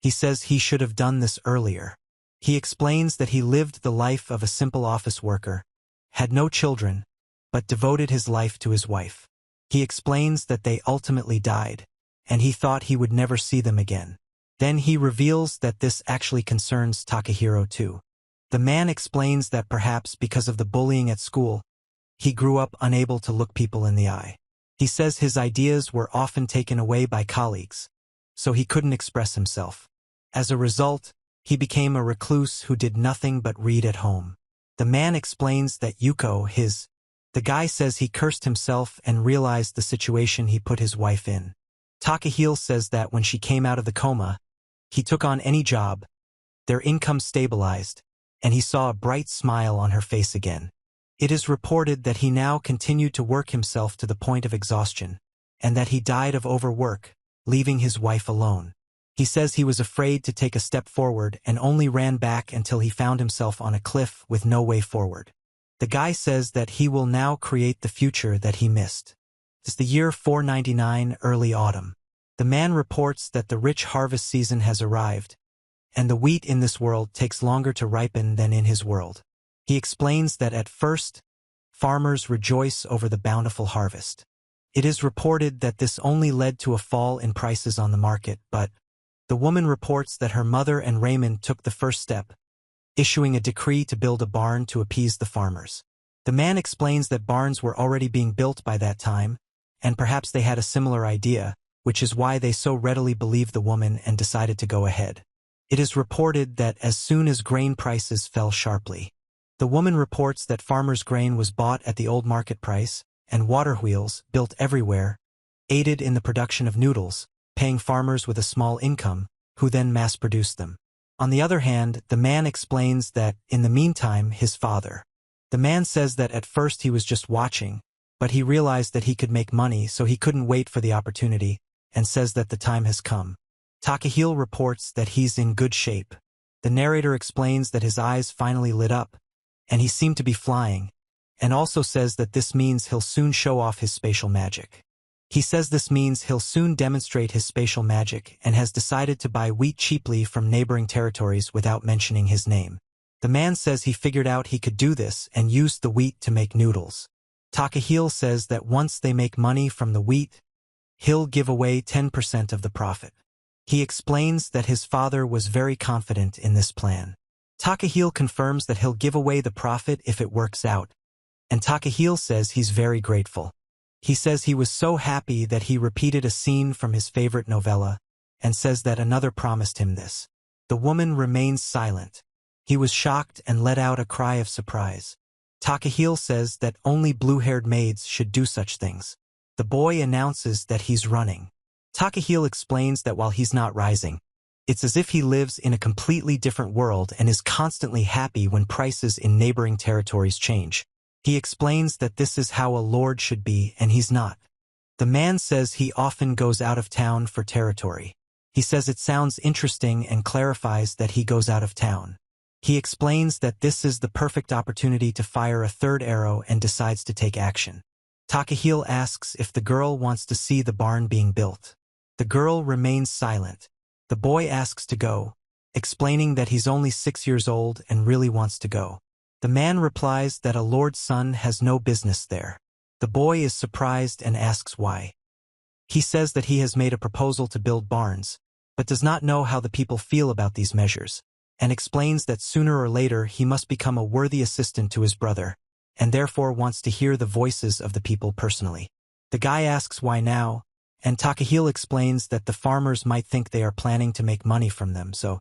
He says he should have done this earlier. He explains that he lived the life of a simple office worker, had no children, but devoted his life to his wife. He explains that they ultimately died, and he thought he would never see them again. Then he reveals that this actually concerns Takahiro too. The man explains that perhaps because of the bullying at school, he grew up unable to look people in the eye. He says his ideas were often taken away by colleagues, so he couldn't express himself. As a result, he became a recluse who did nothing but read at home. The man explains that the guy says he cursed himself and realized the situation he put his wife in. Takahil says that when she came out of the coma, he took on any job, their income stabilized, and he saw a bright smile on her face again. It is reported that he now continued to work himself to the point of exhaustion, and that he died of overwork, leaving his wife alone. He says he was afraid to take a step forward and only ran back until he found himself on a cliff with no way forward. The guy says that he will now create the future that he missed. It's the year 499, early autumn. The man reports that the rich harvest season has arrived, and the wheat in this world takes longer to ripen than in his world. He explains that at first, farmers rejoice over the bountiful harvest. It is reported that this only led to a fall in prices on the market, but the woman reports that her mother and Raymond took the first step, issuing a decree to build a barn to appease the farmers. The man explains that barns were already being built by that time, and perhaps they had a similar idea, which is why they so readily believed the woman and decided to go ahead. It is reported that as soon as grain prices fell sharply, the woman reports that farmers' grain was bought at the old market price, and water wheels, built everywhere, aided in the production of noodles, paying farmers with a small income, who then mass-produced them. On the other hand, the man explains that, in the meantime, the man says that at first he was just watching, but he realized that he could make money, so he couldn't wait for the opportunity, and says that the time has come. Takahil reports that he's in good shape. The narrator explains that his eyes finally lit up, and he seemed to be flying, and also says that this means he'll soon show off his spatial magic. He says this means he'll soon demonstrate his spatial magic and has decided to buy wheat cheaply from neighboring territories without mentioning his name. The man says he figured out he could do this and used the wheat to make noodles. Takahil says that once they make money from the wheat, he'll give away 10% of the profit. He explains that his father was very confident in this plan. Takahil confirms that he'll give away the profit if it works out, and Takahil says he's very grateful. He says he was so happy that he repeated a scene from his favorite novella, and says that another promised him this. The woman remains silent. He was shocked and let out a cry of surprise. Takahil says that only blue-haired maids should do such things. The boy announces that he's running. Takahil explains that while he's not rising, it's as if he lives in a completely different world and is constantly happy when prices in neighboring territories change. He explains that this is how a lord should be, and he's not. The man says he often goes out of town for territory. He says it sounds interesting and clarifies that he goes out of town. He explains that this is the perfect opportunity to fire a third arrow and decides to take action. Takahil asks if the girl wants to see the barn being built. The girl remains silent. The boy asks to go, explaining that he's only 6 years old and really wants to go. The man replies that a lord's son has no business there. The boy is surprised and asks why. He says that he has made a proposal to build barns, but does not know how the people feel about these measures, and explains that sooner or later he must become a worthy assistant to his brother, and therefore wants to hear the voices of the people personally. The guy asks why now, and Takahil explains that the farmers might think they are planning to make money from them, so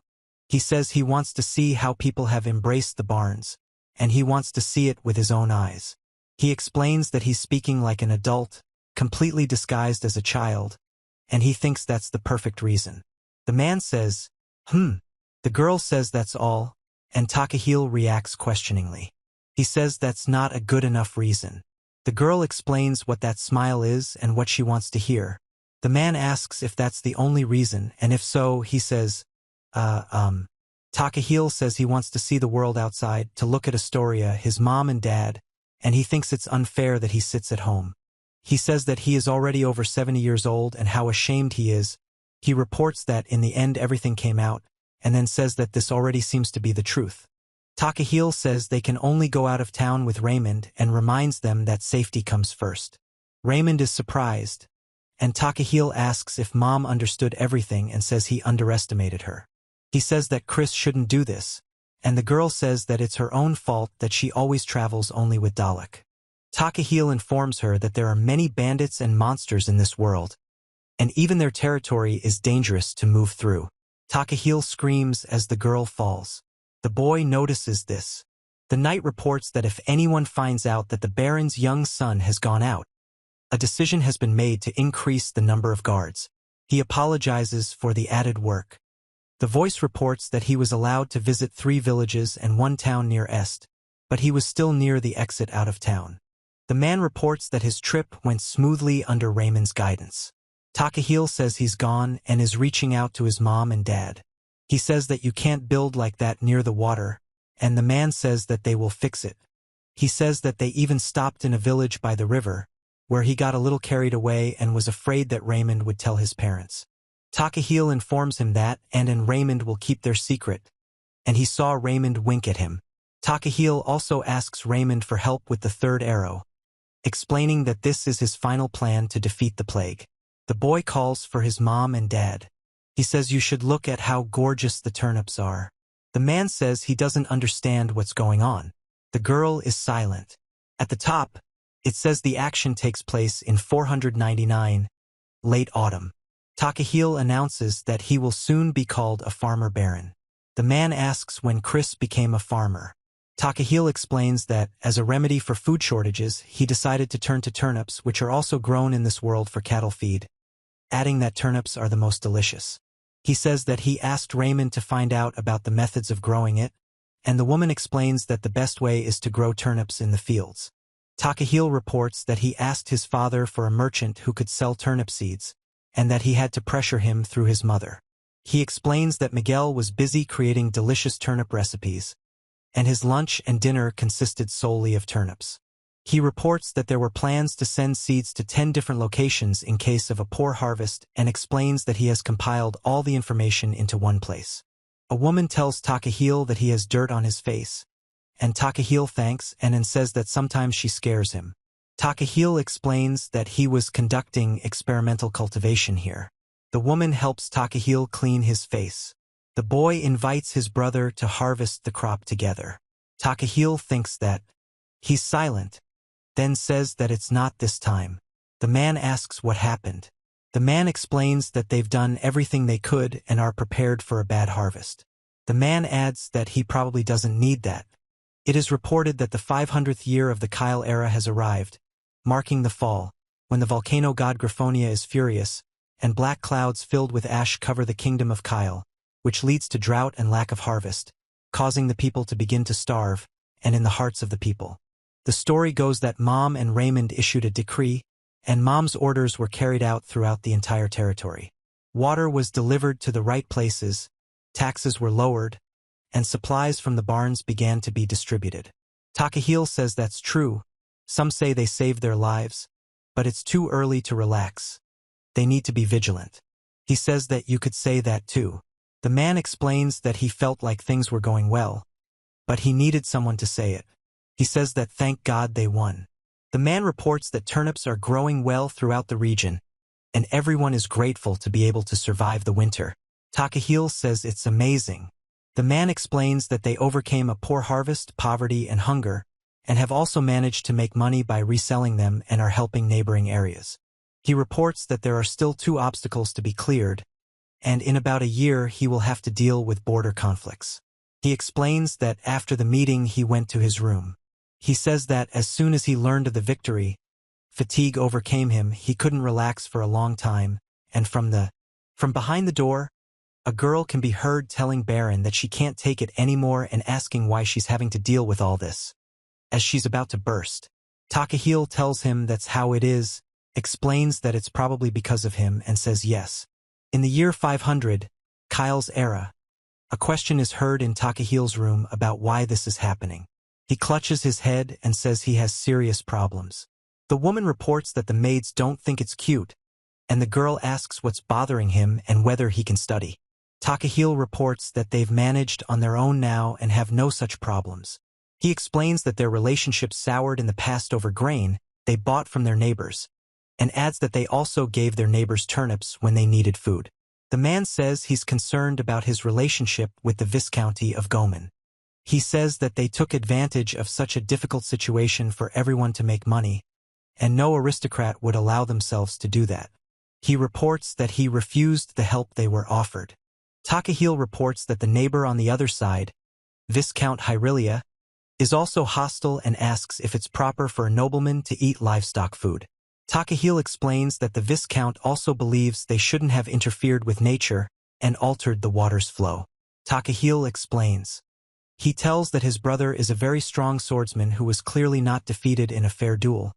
he says he wants to see how people have embraced the barns, and he wants to see it with his own eyes. He explains that he's speaking like an adult, completely disguised as a child, and he thinks that's the perfect reason. The man says, The girl says that's all, and Takahil reacts questioningly. He says that's not a good enough reason. The girl explains what that smile is and what she wants to hear. The man asks if that's the only reason, and if so, he says, Takahil says he wants to see the world outside, to look at Astoria, his mom and dad, and he thinks it's unfair that he sits at home. He says that he is already over 70 years old and how ashamed he is. He reports that in the end everything came out, and then says that this already seems to be the truth. Takahil says they can only go out of town with Raymond and reminds them that safety comes first. Raymond is surprised, and Takahil asks if Mom understood everything and says he underestimated her. He says that Chris shouldn't do this, and the girl says that it's her own fault that she always travels only with Dalek. Takahil informs her that there are many bandits and monsters in this world, and even their territory is dangerous to move through. Takahil screams as the girl falls. The boy notices this. The knight reports that if anyone finds out that the Baron's young son has gone out, a decision has been made to increase the number of guards. He apologizes for the added work. The voice reports that he was allowed to visit 3 villages and 1 town near Est, but he was still near the exit out of town. The man reports that his trip went smoothly under Raymond's guidance. Takahil says he's gone and is reaching out to his mom and dad. He says that you can't build like that near the water, and the man says that they will fix it. He says that they even stopped in a village by the river, where he got a little carried away and was afraid that Raymond would tell his parents. Takahil informs him that Anne and Raymond will keep their secret, and he saw Raymond wink at him. Takahil also asks Raymond for help with the 3rd arrow, explaining that this is his final plan to defeat the plague. The boy calls for his mom and dad. He says you should look at how gorgeous the turnips are. The man says he doesn't understand what's going on. The girl is silent. At the top, it says the action takes place in 499, late autumn. Takahil announces that he will soon be called a farmer baron. The man asks when Chris became a farmer. Takahil explains that, as a remedy for food shortages, he decided to turn to turnips, which are also grown in this world for cattle feed, adding that turnips are the most delicious. He says that he asked Raymond to find out about the methods of growing it, and the woman explains that the best way is to grow turnips in the fields. Takahil reports that he asked his father for a merchant who could sell turnip seeds, and that he had to pressure him through his mother. He explains that Miguel was busy creating delicious turnip recipes, and his lunch and dinner consisted solely of turnips. He reports that there were plans to send seeds to 10 different locations in case of a poor harvest, and explains that he has compiled all the information into one place. A woman tells Takahil that he has dirt on his face, and Takahil thanks and says that sometimes she scares him. Takahil explains that he was conducting experimental cultivation here. The woman helps Takahil clean his face. The boy invites his brother to harvest the crop together. Takahil thinks that he's silent, then says that it's not this time. The man asks what happened. The man explains that they've done everything they could and are prepared for a bad harvest. The man adds that he probably doesn't need that. It is reported that the 500th year of the Kyle era has arrived, marking the fall, when the volcano god Griffonia is furious, and black clouds filled with ash cover the kingdom of Kyle, which leads to drought and lack of harvest, causing the people to begin to starve, and in the hearts of the people. The story goes that Mom and Raymond issued a decree, and Mom's orders were carried out throughout the entire territory. Water was delivered to the right places, taxes were lowered, and supplies from the barns began to be distributed. Takahil says that's true. Some say they saved their lives, but it's too early to relax. They need to be vigilant. He says that you could say that too. The man explains that he felt like things were going well, but he needed someone to say it. He says that thank God they won. The man reports that turnips are growing well throughout the region, and everyone is grateful to be able to survive the winter. Takahil says it's amazing. The man explains that they overcame a poor harvest, poverty, and hunger, and have also managed to make money by reselling them and are helping neighboring areas. He reports that there are still 2 obstacles to be cleared, and in about a year he will have to deal with border conflicts. He explains that after the meeting he went to his room. He says that as soon as he learned of the victory, fatigue overcame him, he couldn't relax for a long time, and from behind the door, a girl can be heard telling Baron that she can't take it anymore and asking why she's having to deal with all this. As she's about to burst, Takahil tells him that's how it is, explains that it's probably because of him, and says yes. In the year 500, Kyle's era, a question is heard in Takahil's room about why this is happening. He clutches his head and says he has serious problems. The woman reports that the maids don't think it's cute, and the girl asks what's bothering him and whether he can study. Takahil reports that they've managed on their own now and have no such problems. He explains that their relationship soured in the past over grain they bought from their neighbors, and adds that they also gave their neighbors turnips when they needed food. The man says he's concerned about his relationship with the Viscounty of Gomen. He says that they took advantage of such a difficult situation for everyone to make money, and no aristocrat would allow themselves to do that. He reports that he refused the help they were offered. Takahil reports that the neighbor on the other side, Viscount Hyrelia, is also hostile and asks if it's proper for a nobleman to eat livestock food. Takahil explains that the Viscount also believes they shouldn't have interfered with nature and altered the water's flow. Takahil explains. He tells that his brother is a very strong swordsman who was clearly not defeated in a fair duel.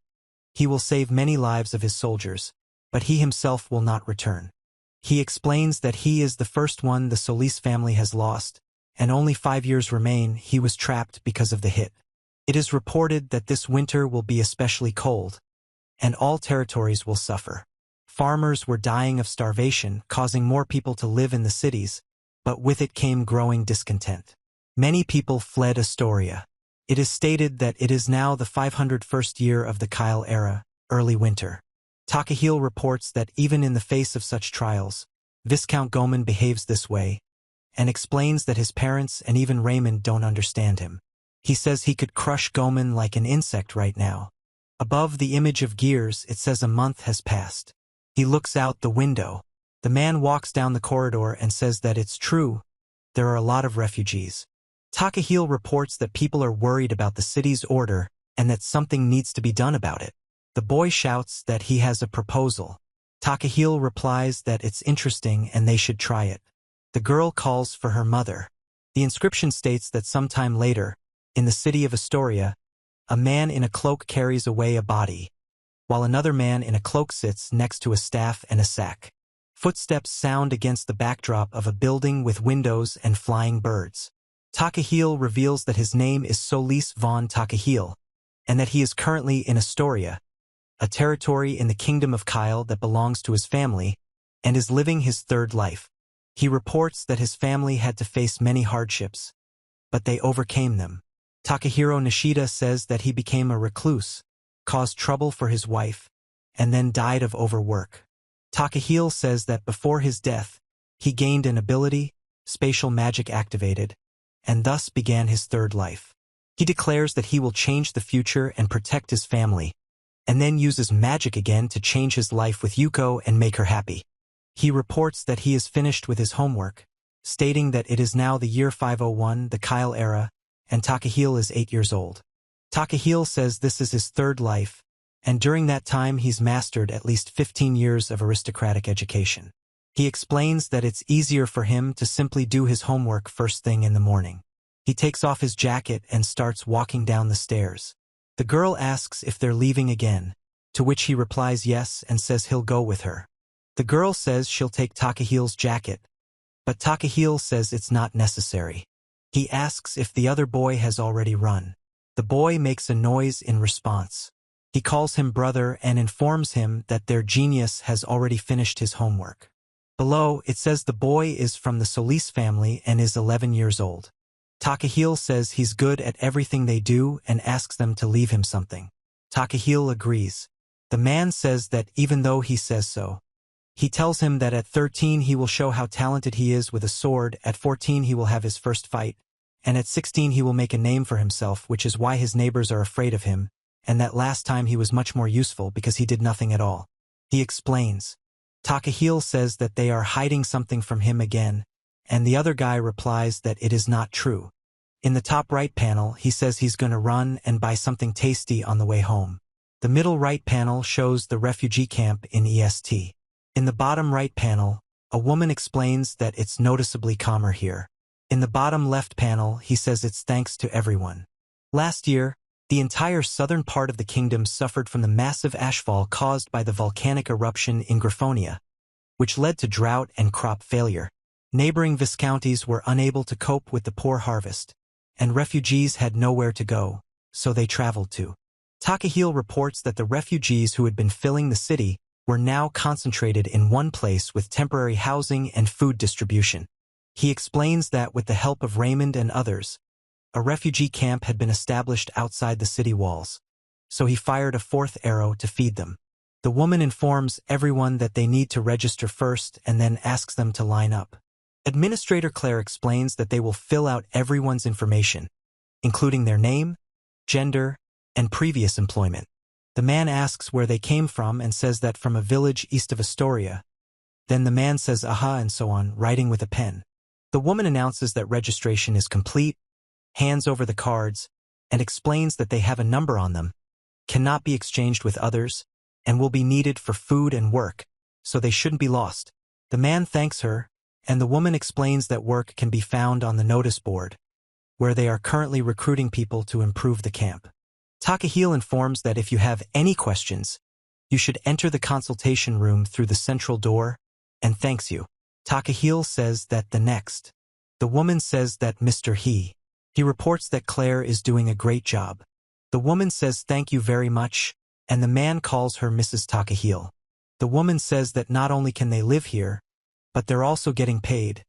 He will save many lives of his soldiers, but he himself will not return. He explains that he is the first one the Solis family has lost, and only 5 years remain. He was trapped because of the hit. It is reported that this winter will be especially cold, and all territories will suffer. Farmers were dying of starvation, causing more people to live in the cities, but with it came growing discontent. Many people fled Astoria. It is stated that it is now the 501st year of the Kyle era, early winter. Takahil reports that even in the face of such trials, Viscount Gomen behaves this way, and explains that his parents and even Raymond don't understand him. He says he could crush Gomen like an insect right now. Above the image of gears, it says a month has passed. He looks out the window. The man walks down the corridor and says that it's true. There are a lot of refugees. Takahil reports that people are worried about the city's order and that something needs to be done about it. The boy shouts that he has a proposal. Takahil replies that it's interesting and they should try it. The girl calls for her mother. The inscription states that sometime later, in the city of Astoria, a man in a cloak carries away a body, while another man in a cloak sits next to a staff and a sack. Footsteps sound against the backdrop of a building with windows and flying birds. Takahil reveals that his name is Solis von Takahil, and that he is currently in Astoria, a territory in the kingdom of Kyle that belongs to his family, and is living his third life. He reports that his family had to face many hardships, but they overcame them. Takahiro Nishida says that he became a recluse, caused trouble for his wife, and then died of overwork. Takahil says that before his death, he gained an ability, spatial magic activated, and thus began his third life. He declares that he will change the future and protect his family, and then uses magic again to change his life with Yuko and make her happy. He reports that he is finished with his homework, stating that it is now the year 501, the Kyle era, and Takahil is 8 years old. Takahil says this is his third life, and during that time he's mastered at least 15 years of aristocratic education. He explains that it's easier for him to simply do his homework first thing in the morning. He takes off his jacket and starts walking down the stairs. The girl asks if they're leaving again, to which he replies yes and says he'll go with her. The girl says she'll take Takahil's jacket, but Takahil says it's not necessary. He asks if the other boy has already run. The boy makes a noise in response. He calls him brother and informs him that their genius has already finished his homework. Below, it says the boy is from the Solis family and is 11 years old. Takahil says he's good at everything they do and asks them to leave him something. Takahil agrees. The man says that even though he says so, he tells him that at 13 he will show how talented he is with a sword, at 14 he will have his first fight, and at 16 he will make a name for himself, which is why his neighbors are afraid of him, and that last time he was much more useful because he did nothing at all. He explains. Takahil says that they are hiding something from him again, and the other guy replies that it is not true. In the top right panel, he says he's gonna run and buy something tasty on the way home. The middle right panel shows the refugee camp in EST. In the bottom right panel, a woman explains that it's noticeably calmer here. In the bottom left panel, he says it's thanks to everyone. Last year, the entire southern part of the kingdom suffered from the massive ashfall caused by the volcanic eruption in Griffonia, which led to drought and crop failure. Neighboring viscounties were unable to cope with the poor harvest, and refugees had nowhere to go, so they traveled to. Takahil reports that the refugees who had been filling the city were now concentrated in one place with temporary housing and food distribution. He explains that with the help of Raymond and others, a refugee camp had been established outside the city walls, so he fired a fourth arrow to feed them. The woman informs everyone that they need to register first and then asks them to line up. Administrator Claire explains that they will fill out everyone's information, including their name, gender, and previous employment. The man asks where they came from and says that from a village east of Astoria. Then the man says aha and so on, writing with a pen. The woman announces that registration is complete, hands over the cards, and explains that they have a number on them, cannot be exchanged with others, and will be needed for food and work, so they shouldn't be lost. The man thanks her, and the woman explains that work can be found on the notice board, where they are currently recruiting people to improve the camp. Takahil informs that if you have any questions, you should enter the consultation room through the central door, and thanks you. Takahil says that the woman says that Mr. He reports that Claire is doing a great job. The woman says thank you very much, and the man calls her Mrs. Takahil. The woman says that not only can they live here, but they're also getting paid,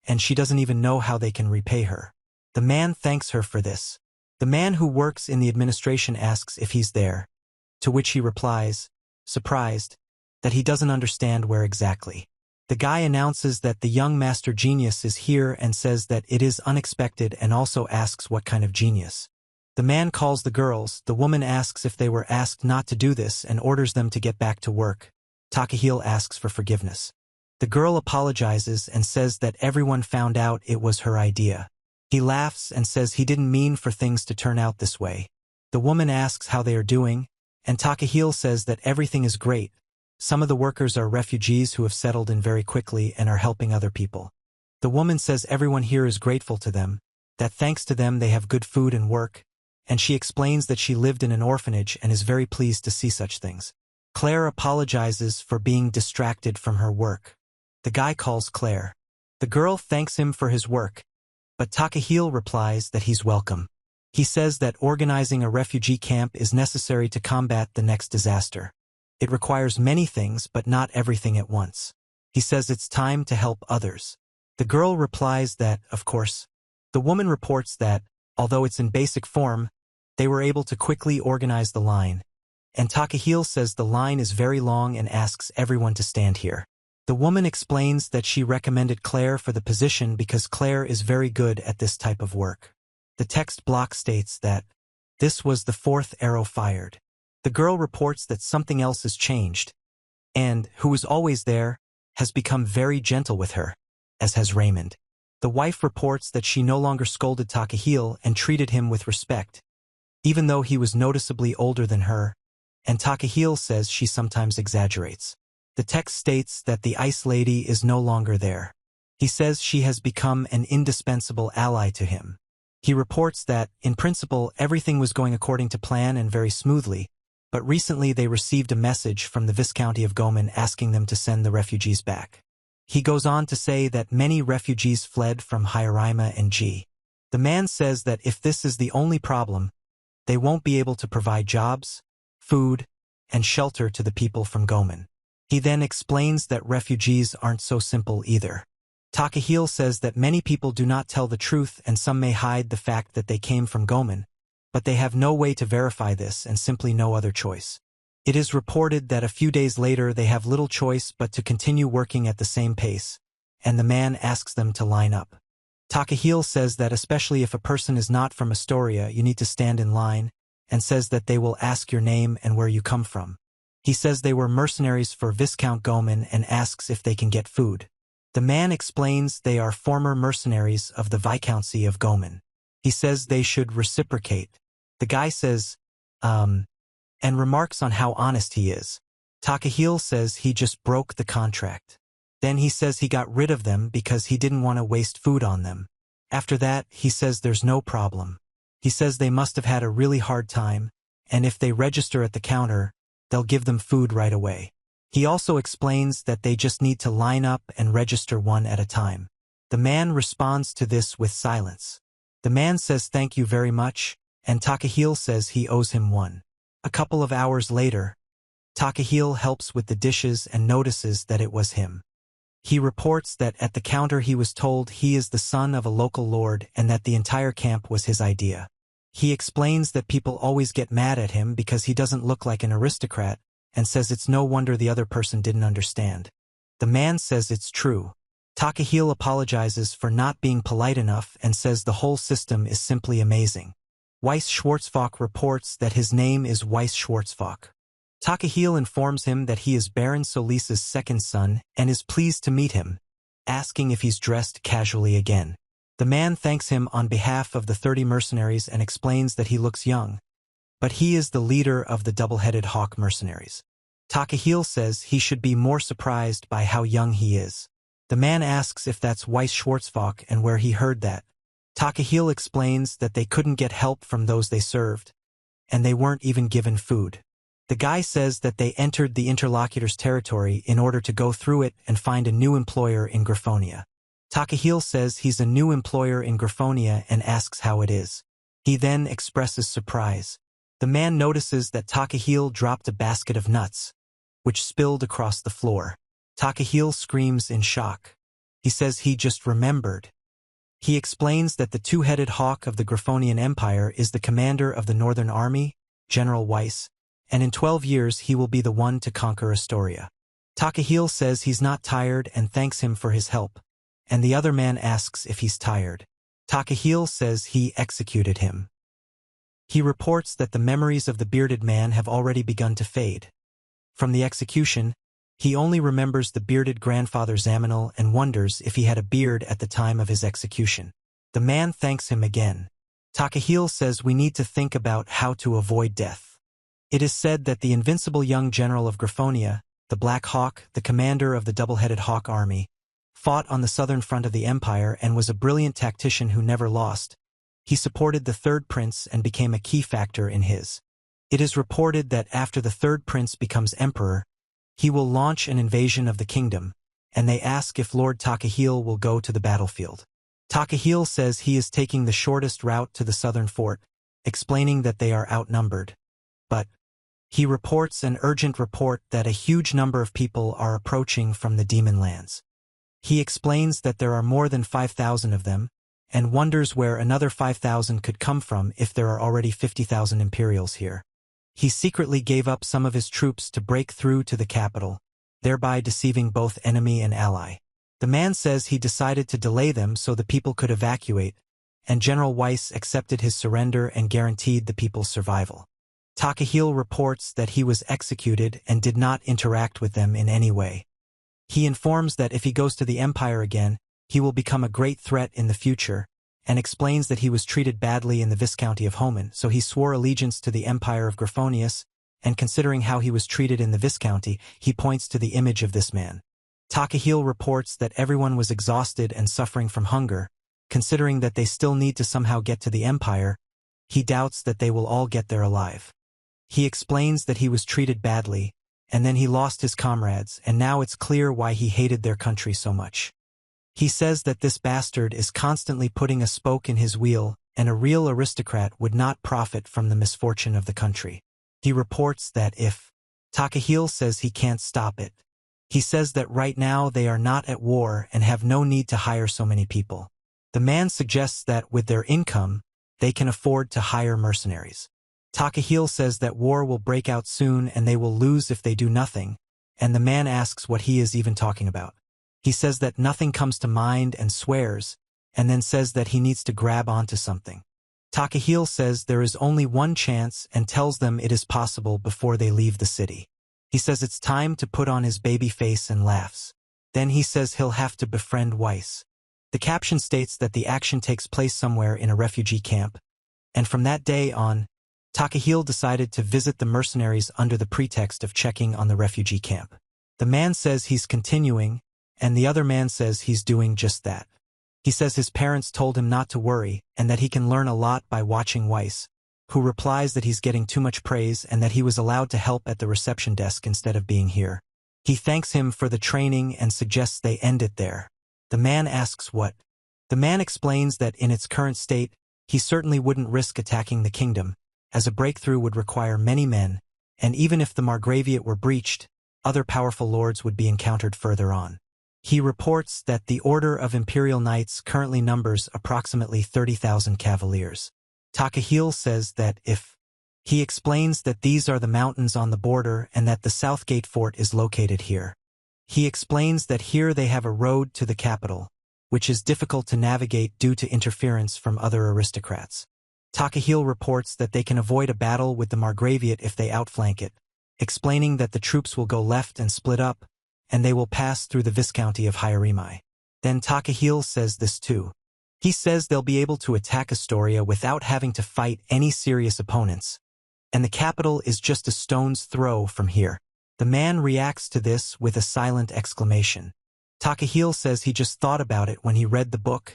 and she doesn't even know how they can repay her. The man thanks her for this. The man who works in the administration asks if he's there, to which he replies, surprised, that he doesn't understand where exactly. The guy announces that the young master genius is here and says that it is unexpected and also asks what kind of genius. The man calls the girls, the woman asks if they were asked not to do this and orders them to get back to work. Takahil asks for forgiveness. The girl apologizes and says that everyone found out it was her idea. He laughs and says he didn't mean for things to turn out this way. The woman asks how they are doing, and Takahil says that everything is great. Some of the workers are refugees who have settled in very quickly and are helping other people. The woman says everyone here is grateful to them, that thanks to them they have good food and work, and she explains that she lived in an orphanage and is very pleased to see such things. Claire apologizes for being distracted from her work. The guy calls Claire. The girl thanks him for his work, but Takahil replies that he's welcome. He says that organizing a refugee camp is necessary to combat the next disaster. It requires many things but not everything at once. He says it's time to help others. The girl replies that, of course. The woman reports that, although it's in basic form, they were able to quickly organize the line. And Takahil says the line is very long and asks everyone to stand here. The woman explains that she recommended Claire for the position because Claire is very good at this type of work. The text block states that this was the fourth arrow fired. The girl reports that something else has changed, and, who was always there, has become very gentle with her, as has Raymond. The wife reports that she no longer scolded Takahil and treated him with respect, even though he was noticeably older than her, and Takahil says she sometimes exaggerates. The text states that the ice lady is no longer there. He says she has become an indispensable ally to him. He reports that, in principle, everything was going according to plan and very smoothly, but recently they received a message from the Viscounty of Gomen asking them to send the refugees back. He goes on to say that many refugees fled from Hirayama and G. The man says that if this is the only problem, they won't be able to provide jobs, food, and shelter to the people from Gomen. He then explains that refugees aren't so simple either. Takahil says that many people do not tell the truth and some may hide the fact that they came from Gomen, but they have no way to verify this and simply no other choice. It is reported that a few days later they have little choice but to continue working at the same pace, and the man asks them to line up. Takahil says that especially if a person is not from Astoria, you need to stand in line, and says that they will ask your name and where you come from. He says they were mercenaries for Viscount Gomen and asks if they can get food. The man explains they are former mercenaries of the Viscountcy of Gomen. He says they should reciprocate. The guy says, and remarks on how honest he is. Takahil says he just broke the contract. Then he says he got rid of them because he didn't want to waste food on them. After that, he says there's no problem. He says they must have had a really hard time, and if they register at the counter, they'll give them food right away. He also explains that they just need to line up and register one at a time. The man responds to this with silence. The man says thank you very much, and Takahil says he owes him one. A couple of hours later, Takahil helps with the dishes and notices that it was him. He reports that at the counter he was told he is the son of a local lord and that the entire camp was his idea. He explains that people always get mad at him because he doesn't look like an aristocrat, and says it's no wonder the other person didn't understand. The man says it's true. Takahil apologizes for not being polite enough and says the whole system is simply amazing. Weiss Schwarzfock reports that his name is Weiss Schwarzfock. Takahil informs him that he is Baron Solis's second son and is pleased to meet him, asking if he's dressed casually again. The man thanks him on behalf of the 30 mercenaries and explains that he looks young, but he is the leader of the double-headed hawk mercenaries. Takahil says he should be more surprised by how young he is. The man asks if that's Weiss Schwarzfock and where he heard that. Takahil explains that they couldn't get help from those they served, and they weren't even given food. The guy says that they entered the interlocutor's territory in order to go through it and find a new employer in Griffonia. Takahil says he's a new employer in Griffonia and asks how it is. He then expresses surprise. The man notices that Takahil dropped a basket of nuts, which spilled across the floor. Takahil screams in shock. He says he just remembered. He explains that the two-headed hawk of the Griffonian Empire is the commander of the Northern Army, General Weiss, and in 12 years he will be the one to conquer Astoria. Takahil says he's not tired and thanks him for his help, and the other man asks if he's tired. Takahil says he executed him. He reports that the memories of the bearded man have already begun to fade. From the execution, he only remembers the bearded grandfather Zamanal and wonders if he had a beard at the time of his execution. The man thanks him again. Takahil says we need to think about how to avoid death. It is said that the invincible young general of Griffonia, the Black Hawk, the commander of the double-headed hawk army, fought on the southern front of the empire and was a brilliant tactician who never lost. He supported the third prince and became a key factor in his. It is reported that after the third prince becomes emperor, he will launch an invasion of the kingdom, and they ask if Lord Takahil will go to the battlefield. Takahil says he is taking the shortest route to the southern fort, explaining that they are outnumbered. But he reports an urgent report that a huge number of people are approaching from the demon lands. He explains that there are more than 5,000 of them, and wonders where another 5,000 could come from if there are already 50,000 Imperials here. He secretly gave up some of his troops to break through to the capital, thereby deceiving both enemy and ally. The man says he decided to delay them so the people could evacuate, and General Weiss accepted his surrender and guaranteed the people's survival. Takahil reports that he was executed and did not interact with them in any way. He informs that if he goes to the Empire again, he will become a great threat in the future, and explains that he was treated badly in the Viscounty of Homan, so he swore allegiance to the Empire of Griffonius, and considering how he was treated in the Viscounty, he points to the image of this man. Takahil reports that everyone was exhausted and suffering from hunger. Considering that they still need to somehow get to the Empire, he doubts that they will all get there alive. He explains that he was treated badly, and then he lost his comrades, and now it's clear why he hated their country so much. He says that this bastard is constantly putting a spoke in his wheel, and a real aristocrat would not profit from the misfortune of the country. He reports that if Takahil says he can't stop it, He says that right now they are not at war and have no need to hire so many people. The man suggests that with their income, they can afford to hire mercenaries. Takahil says that war will break out soon and they will lose if they do nothing, and the man asks what he is even talking about. He says that nothing comes to mind and swears, and then says that he needs to grab onto something. Takahil says there is only one chance and tells them it is possible before they leave the city. He says it's time to put on his baby face and laughs. Then he says he'll have to befriend Weiss. The caption states that the action takes place somewhere in a refugee camp, and from that day on, Takahil decided to visit the mercenaries under the pretext of checking on the refugee camp. The man says he's continuing, and the other man says he's doing just that. He says his parents told him not to worry and that he can learn a lot by watching Weiss, who replies that he's getting too much praise and that he was allowed to help at the reception desk instead of being here. He thanks him for the training and suggests they end it there. The man asks what. The man explains that in its current state, he certainly wouldn't risk attacking the kingdom, as a breakthrough would require many men, and even if the Margraviate were breached, other powerful lords would be encountered further on. He reports that the Order of Imperial Knights currently numbers approximately 30,000 cavaliers. Takahil says that he explains that these are the mountains on the border and that the Southgate Fort is located here. He explains that here they have a road to the capital, which is difficult to navigate due to interference from other aristocrats. Takahil reports that they can avoid a battle with the Margraviate if they outflank it, explaining that the troops will go left and split up, and they will pass through the Viscounty of Hierimi. Then Takahil says this too. He says they'll be able to attack Astoria without having to fight any serious opponents, and the capital is just a stone's throw from here. The man reacts to this with a silent exclamation. Takahil says he just thought about it when he read the book,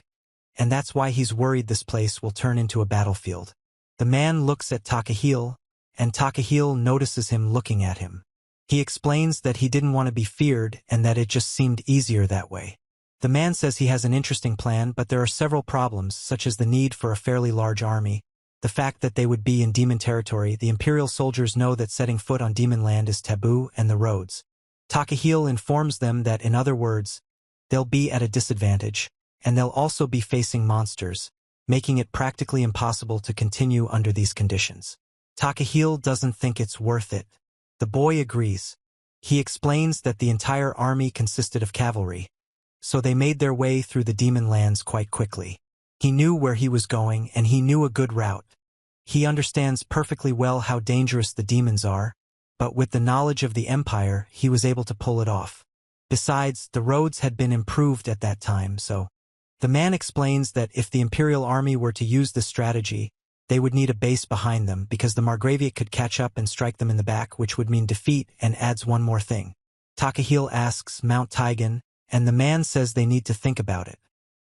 and that's why he's worried this place will turn into a battlefield. The man looks at Takahil, and Takahil notices him looking at him. He explains that he didn't want to be feared and that it just seemed easier that way. The man says he has an interesting plan, but there are several problems, such as the need for a fairly large army, the fact that they would be in demon territory. The Imperial soldiers know that setting foot on demon land is taboo, and the roads. Takahil informs them that, in other words, they'll be at a disadvantage, and they'll also be facing monsters, making it practically impossible to continue under these conditions. Takahil doesn't think it's worth it. The boy agrees. He explains that the entire army consisted of cavalry, so they made their way through the demon lands quite quickly. He knew where he was going, and he knew a good route. He understands perfectly well how dangerous the demons are, but with the knowledge of the Empire, he was able to pull it off. Besides, the roads had been improved at that time, so. The man explains that if the Imperial army were to use this strategy, they would need a base behind them because the Margraviate could catch up and strike them in the back, which would mean defeat, and adds one more thing. Takahil asks Mount Taigen, and the man says they need to think about it.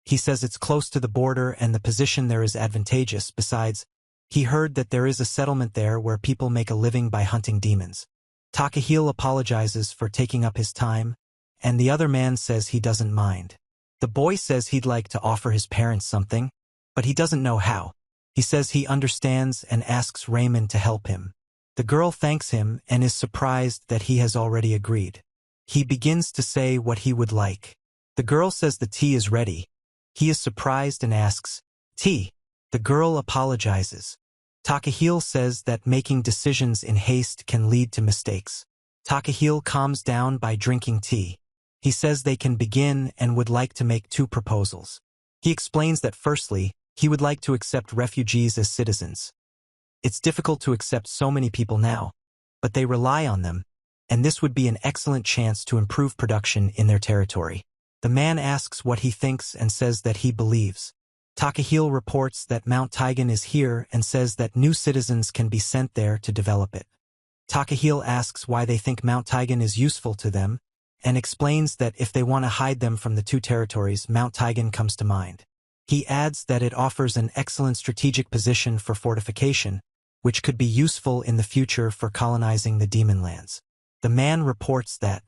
He says it's close to the border and the position there is advantageous. Besides, he heard that there is a settlement there where people make a living by hunting demons. Takahil apologizes for taking up his time, and the other man says he doesn't mind. The boy says he'd like to offer his parents something, but he doesn't know how. He says he understands and asks Raymond to help him. The girl thanks him and is surprised that he has already agreed. He begins to say what he would like. The girl says the tea is ready. He is surprised and asks, "Tea?" The girl apologizes. Takahil says that making decisions in haste can lead to mistakes. Takahil calms down by drinking tea. He says they can begin and would like to make 2 proposals. He explains that firstly, he would like to accept refugees as citizens. It's difficult to accept so many people now, but they rely on them, and this would be an excellent chance to improve production in their territory. The man asks what he thinks and says that he believes. Takahil reports that Mount Taigen is here and says that new citizens can be sent there to develop it. Takahil asks why they think Mount Taigen is useful to them, and explains that if they want to hide them from the 2 territories, Mount Taigen comes to mind. He adds that it offers an excellent strategic position for fortification, which could be useful in the future for colonizing the demon lands. The man reports that.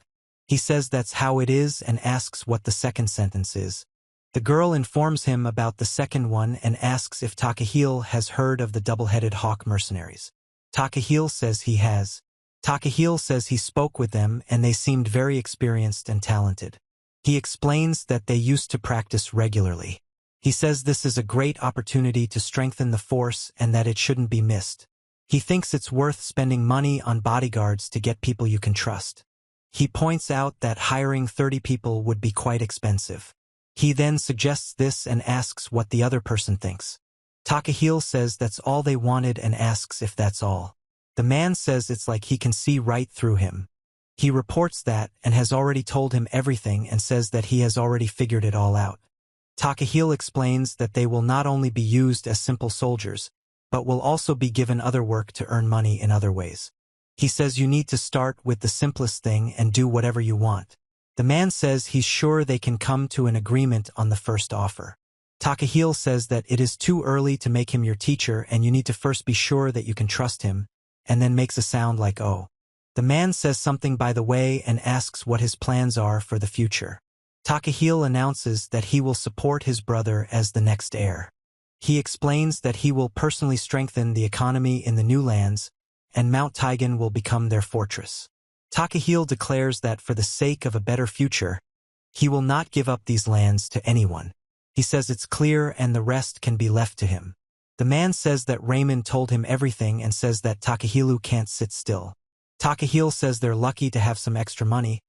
He says that's how it is and asks what the second sentence is. The girl informs him about the second one and asks if Takahil has heard of the double-headed hawk mercenaries. Takahil says he has. Takahil says he spoke with them and they seemed very experienced and talented. He explains that they used to practice regularly. He says this is a great opportunity to strengthen the force and that it shouldn't be missed. He thinks it's worth spending money on bodyguards to get people you can trust. He points out that hiring 30 people would be quite expensive. He then suggests this and asks what the other person thinks. Takahil says that's all they wanted and asks if that's all. The man says it's like he can see right through him. He reports that and has already told him everything and says that he has already figured it all out. Takahil explains that they will not only be used as simple soldiers, but will also be given other work to earn money in other ways. He says you need to start with the simplest thing and do whatever you want. The man says he's sure they can come to an agreement on the first offer. Takahil says that it is too early to make him your teacher and you need to first be sure that you can trust him, and then makes a sound like oh. The man says something by the way and asks what his plans are for the future. Takahil announces that he will support his brother as the next heir. He explains that he will personally strengthen the economy in the new lands, and Mount Taigen will become their fortress. Takahil declares that for the sake of a better future, he will not give up these lands to anyone. He says it's clear and the rest can be left to him. The man says that Raymond told him everything and says that Takahilu can't sit still. Takahil says they're lucky to have some extra money,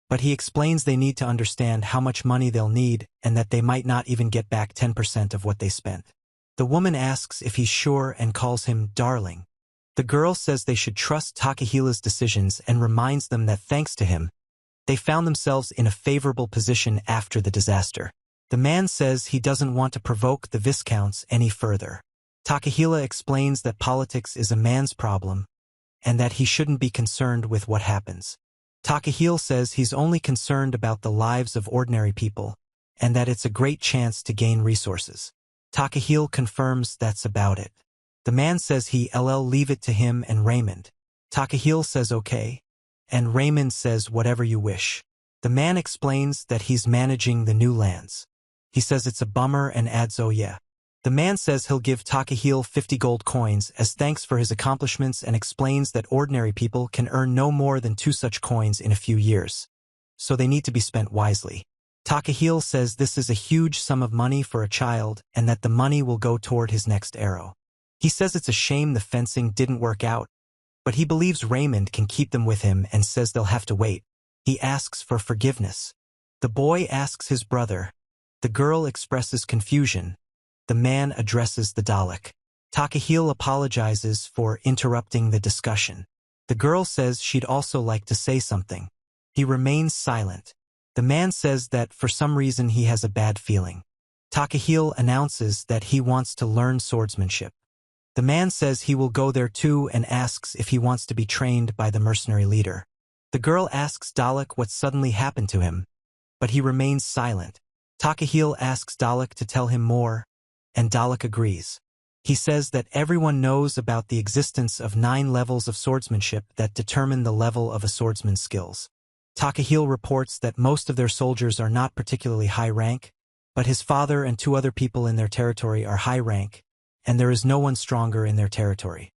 but he explains they need to understand how much money they'll need and that they might not even get back 10% of what they spent. The woman asks if he's sure and calls him darling. The girl says they should trust Takahila's decisions and reminds them that thanks to him, they found themselves in a favorable position after the disaster. The man says he doesn't want to provoke the Viscounts any further. Takahila explains that politics is a man's problem and that he shouldn't be concerned with what happens. Takahil says he's only concerned about the lives of ordinary people and that it's a great chance to gain resources. Takahil confirms that's about it. The man says he'll leave it to him and Raymond. Takahil says okay, and Raymond says whatever you wish. The man explains that he's managing the new lands. He says it's a bummer and adds oh yeah. The man says he'll give Takahil 50 gold coins as thanks for his accomplishments and explains that ordinary people can earn no more than 2 such coins in a few years, so they need to be spent wisely. Takahil says this is a huge sum of money for a child and that the money will go toward his next arrow. He says it's a shame the fencing didn't work out, but he believes Raymond can keep them with him and says they'll have to wait. He asks for forgiveness. The boy asks his brother. The girl expresses confusion. The man addresses the Dalek. Takahil apologizes for interrupting the discussion. The girl says she'd also like to say something. He remains silent. The man says that for some reason he has a bad feeling. Takahil announces that he wants to learn swordsmanship. The man says he will go there too and asks if he wants to be trained by the mercenary leader. The girl asks Dalek what suddenly happened to him, but he remains silent. Takahil asks Dalek to tell him more, and Dalek agrees. He says that everyone knows about the existence of 9 levels of swordsmanship that determine the level of a swordsman's skills. Takahil reports that most of their soldiers are not particularly high rank, but his father and 2 other people in their territory are high rank, and there is no one stronger in their territory.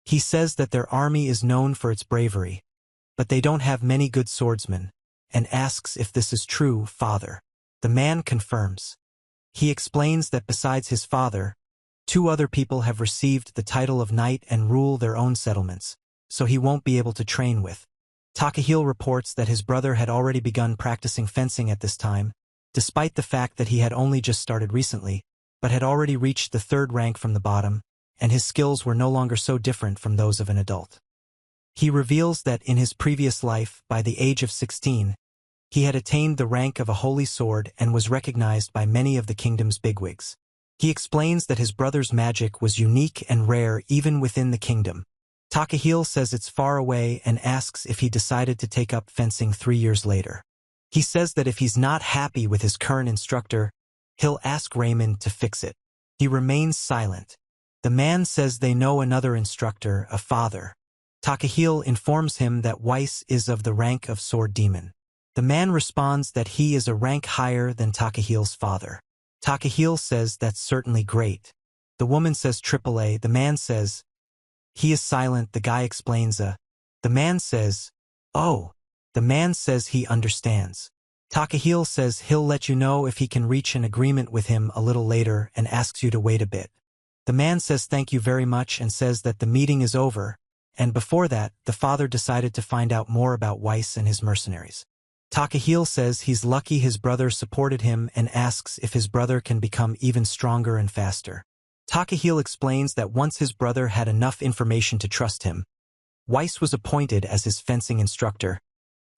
He says that their army is known for its bravery, but they don't have many good swordsmen, and asks if this is true, father. The man confirms. He explains that besides his father, 2 other people have received the title of knight and rule their own settlements, so he won't be able to train with. Takahil reports that his brother had already begun practicing fencing at this time, despite the fact that he had only just started recently, but had already reached the 3rd rank from the bottom, and his skills were no longer so different from those of an adult. He reveals that in his previous life, by the age of 16, he had attained the rank of a holy sword and was recognized by many of the kingdom's bigwigs. He explains that his brother's magic was unique and rare even within the kingdom. Takahil says it's far away and asks if he decided to take up fencing 3 years later. He says that if he's not happy with his current instructor, he'll ask Raymond to fix it. He remains silent. The man says they know another instructor, a father. Takahil informs him that Weiss is of the rank of sword demon. The man responds that he is a rank higher than Takahil's father. Takahil says that's certainly great. The woman says AAA. The man says he is silent. The guy explains The man says, "Oh." The man says he understands. Takahil says he'll let you know if he can reach an agreement with him a little later and asks you to wait a bit. The man says thank you very much and says that the meeting is over, and before that, the father decided to find out more about Weiss and his mercenaries. Takahil says he's lucky his brother supported him and asks if his brother can become even stronger and faster. Takahil explains that once his brother had enough information to trust him, Weiss was appointed as his fencing instructor,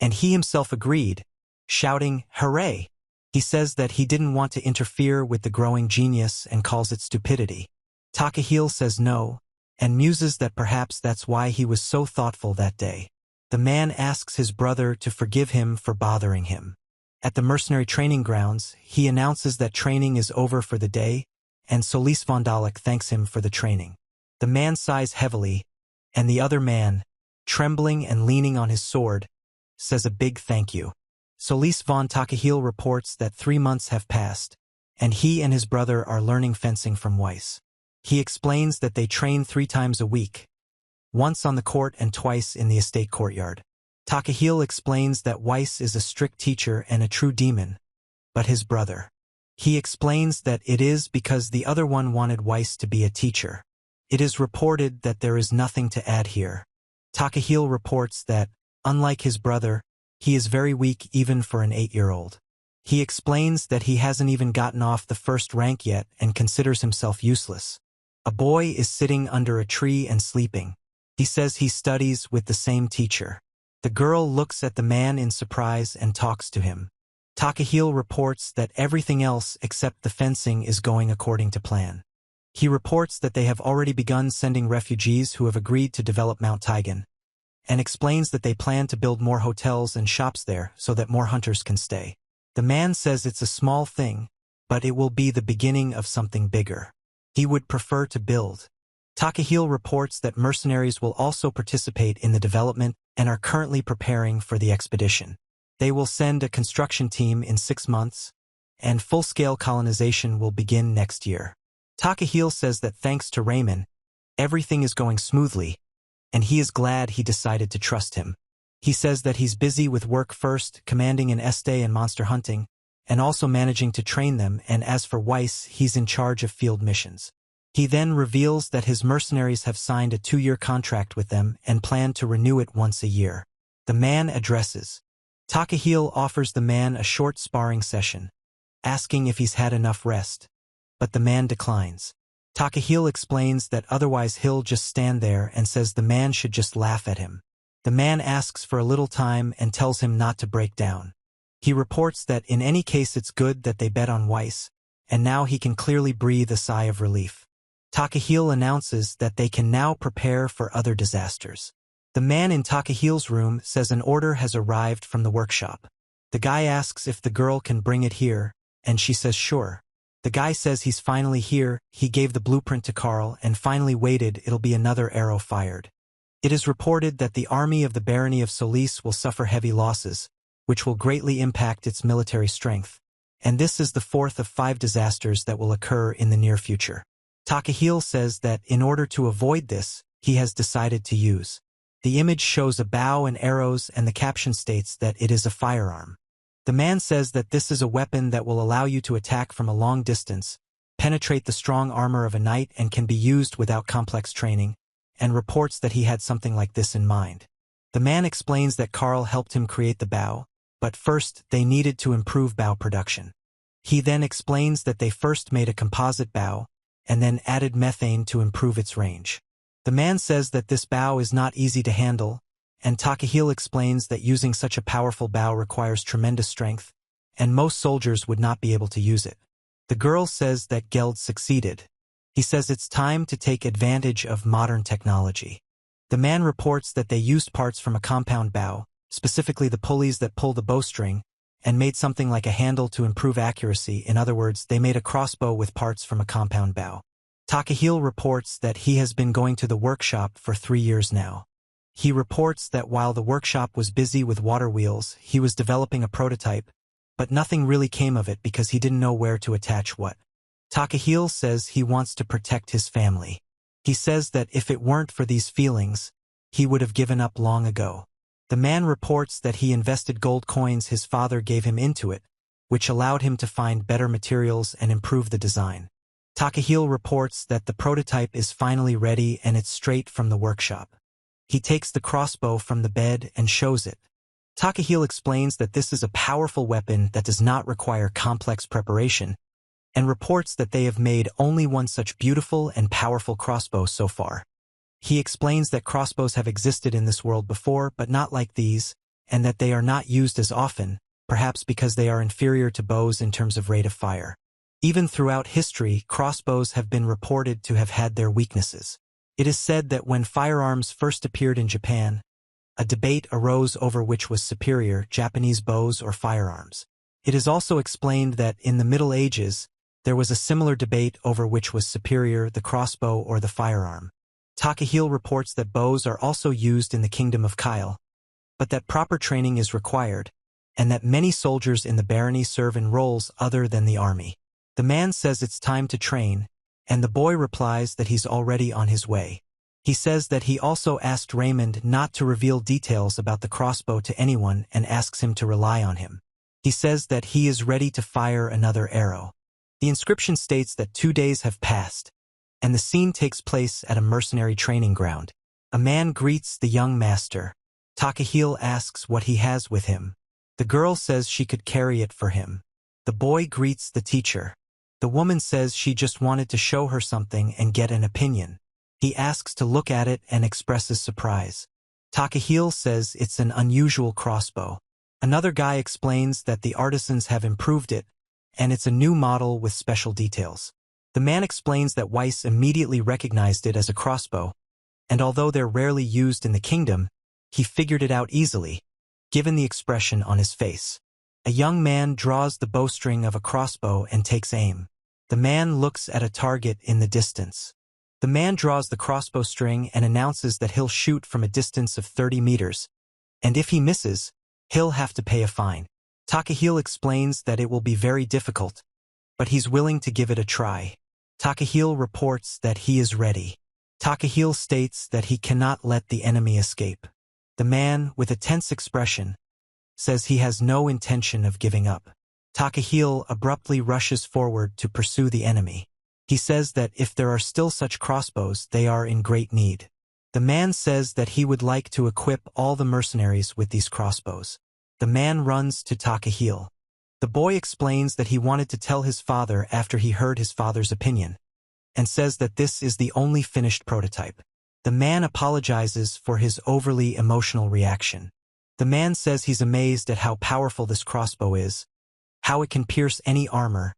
and he himself agreed, shouting, "Hooray!" He says that he didn't want to interfere with the growing genius and calls it stupidity. Takahil says no, and muses that perhaps that's why he was so thoughtful that day. The man asks his brother to forgive him for bothering him. At the mercenary training grounds, he announces that training is over for the day, and Solis von Dalek thanks him for the training. The man sighs heavily, and the other man, trembling and leaning on his sword, says a big thank you. Solis von Takahil reports that 3 months have passed, and he and his brother are learning fencing from Weiss. He explains that they train 3 times a week, once on the court and twice in the estate courtyard. Takahil explains that Weiss is a strict teacher and a true demon, but his brother. He explains that it is because the other one wanted Weiss to be a teacher. It is reported that there is nothing to add here. Takahil reports that, unlike his brother, he is very weak even for an 8-year-old. He explains that he hasn't even gotten off the first rank yet and considers himself useless. A boy is sitting under a tree and sleeping. He says he studies with the same teacher. The girl looks at the man in surprise and talks to him. Takahil reports that everything else except the fencing is going according to plan. He reports that they have already begun sending refugees who have agreed to develop Mount Taigan, and explains that they plan to build more hotels and shops there so that more hunters can stay. The man says it's a small thing, but it will be the beginning of something bigger. He would prefer to build. Takahil reports that mercenaries will also participate in the development and are currently preparing for the expedition. They will send a construction team in 6 months, and full-scale colonization will begin next year. Takahil says that thanks to Raymond, everything is going smoothly, and he is glad he decided to trust him. He says that he's busy with work first, commanding an Este and monster hunting, and also managing to train them, and as for Weiss, he's in charge of field missions. He then reveals that his mercenaries have signed a 2-year contract with them and plan to renew it once a year. The man addresses. Takahil offers the man a short sparring session, asking if he's had enough rest, but the man declines. Takahil explains that otherwise he'll just stand there and says the man should just laugh at him. The man asks for a little time and tells him not to break down. He reports that in any case it's good that they bet on Weiss, and now he can clearly breathe a sigh of relief. Takahil announces that they can now prepare for other disasters. The man in Takahil's room says an order has arrived from the workshop. The guy asks if the girl can bring it here, and she says sure. The guy says he's finally here, he gave the blueprint to Carl and finally waited, it'll be another arrow fired. It is reported that the army of the barony of Solis will suffer heavy losses, which will greatly impact its military strength, and this is the 4th of 5 disasters that will occur in the near future. Takahil says that in order to avoid this, he has decided to use. The image shows a bow and arrows and the caption states that it is a firearm. The man says that this is a weapon that will allow you to attack from a long distance, penetrate the strong armor of a knight and can be used without complex training, and reports that he had something like this in mind. The man explains that Carl helped him create the bow, but first they needed to improve bow production. He then explains that they first made a composite bow, and then added methane to improve its range. The man says that this bow is not easy to handle, and Takahil explains that using such a powerful bow requires tremendous strength, and most soldiers would not be able to use it. The girl says that Geld succeeded. He says it's time to take advantage of modern technology. The man reports that they used parts from a compound bow, specifically the pulleys that pull the bowstring, and made something like a handle to improve accuracy. In other words, they made a crossbow with parts from a compound bow. Takahil reports that he has been going to the workshop for 3 years now. He reports that while the workshop was busy with water wheels, he was developing a prototype, but nothing really came of it because he didn't know where to attach what. Takahil says he wants to protect his family. He says that if it weren't for these feelings, he would have given up long ago. The man reports that he invested gold coins his father gave him into it, which allowed him to find better materials and improve the design. Takahil reports that the prototype is finally ready and it's straight from the workshop. He takes the crossbow from the bed and shows it. Takahil explains that this is a powerful weapon that does not require complex preparation, and reports that they have made only one such beautiful and powerful crossbow so far. He explains that crossbows have existed in this world before, but not like these, and that they are not used as often, perhaps because they are inferior to bows in terms of rate of fire. Even throughout history, crossbows have been reported to have had their weaknesses. It is said that when firearms first appeared in Japan, a debate arose over which was superior, Japanese bows or firearms. It is also explained that in the Middle Ages, there was a similar debate over which was superior, the crossbow or the firearm. Takahil reports that bows are also used in the kingdom of Kyle, but that proper training is required, and that many soldiers in the barony serve in roles other than the army. The man says it's time to train, and the boy replies that he's already on his way. He says that he also asked Raymond not to reveal details about the crossbow to anyone and asks him to rely on him. He says that he is ready to fire another arrow. The inscription states that 2 days have passed, and the scene takes place at a mercenary training ground. A man greets the young master. Takahil asks what he has with him. The girl says she could carry it for him. The boy greets the teacher. The woman says she just wanted to show her something and get an opinion. He asks to look at it and expresses surprise. Takahil says it's an unusual crossbow. Another guy explains that the artisans have improved it, and it's a new model with special details. The man explains that Weiss immediately recognized it as a crossbow, and although they're rarely used in the kingdom, he figured it out easily, given the expression on his face. A young man draws the bowstring of a crossbow and takes aim. The man looks at a target in the distance. The man draws the crossbow string and announces that he'll shoot from a distance of 30 meters, and if he misses, he'll have to pay a fine. Takahil explains that it will be very difficult, but he's willing to give it a try. Takahil reports that he is ready. Takahil states that he cannot let the enemy escape. The man, with a tense expression, says he has no intention of giving up. Takahil abruptly rushes forward to pursue the enemy. He says that if there are still such crossbows, they are in great need. The man says that he would like to equip all the mercenaries with these crossbows. The man runs to Takahil. The boy explains that he wanted to tell his father after he heard his father's opinion, and says that this is the only finished prototype. The man apologizes for his overly emotional reaction. The man says he's amazed at how powerful this crossbow is, how it can pierce any armor,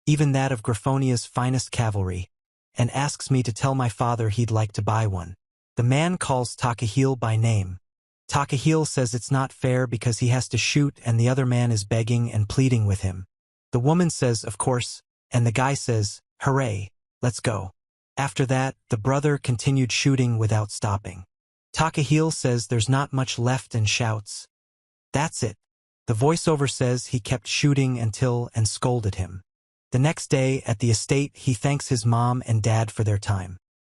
even that of Graphonia's finest cavalry, and asks me to tell my father he'd like to buy one. The man calls Takahil by name. Takahil says it's not fair because he has to shoot and the other man is begging and pleading with him. The woman says, of course, and the guy says, hooray, let's go. After that, the brother continued shooting without stopping. Takahil says there's not much left and shouts, that's it. The voiceover says he kept shooting until and scolded him. The next day, at the estate, he thanks his mom and dad for their time.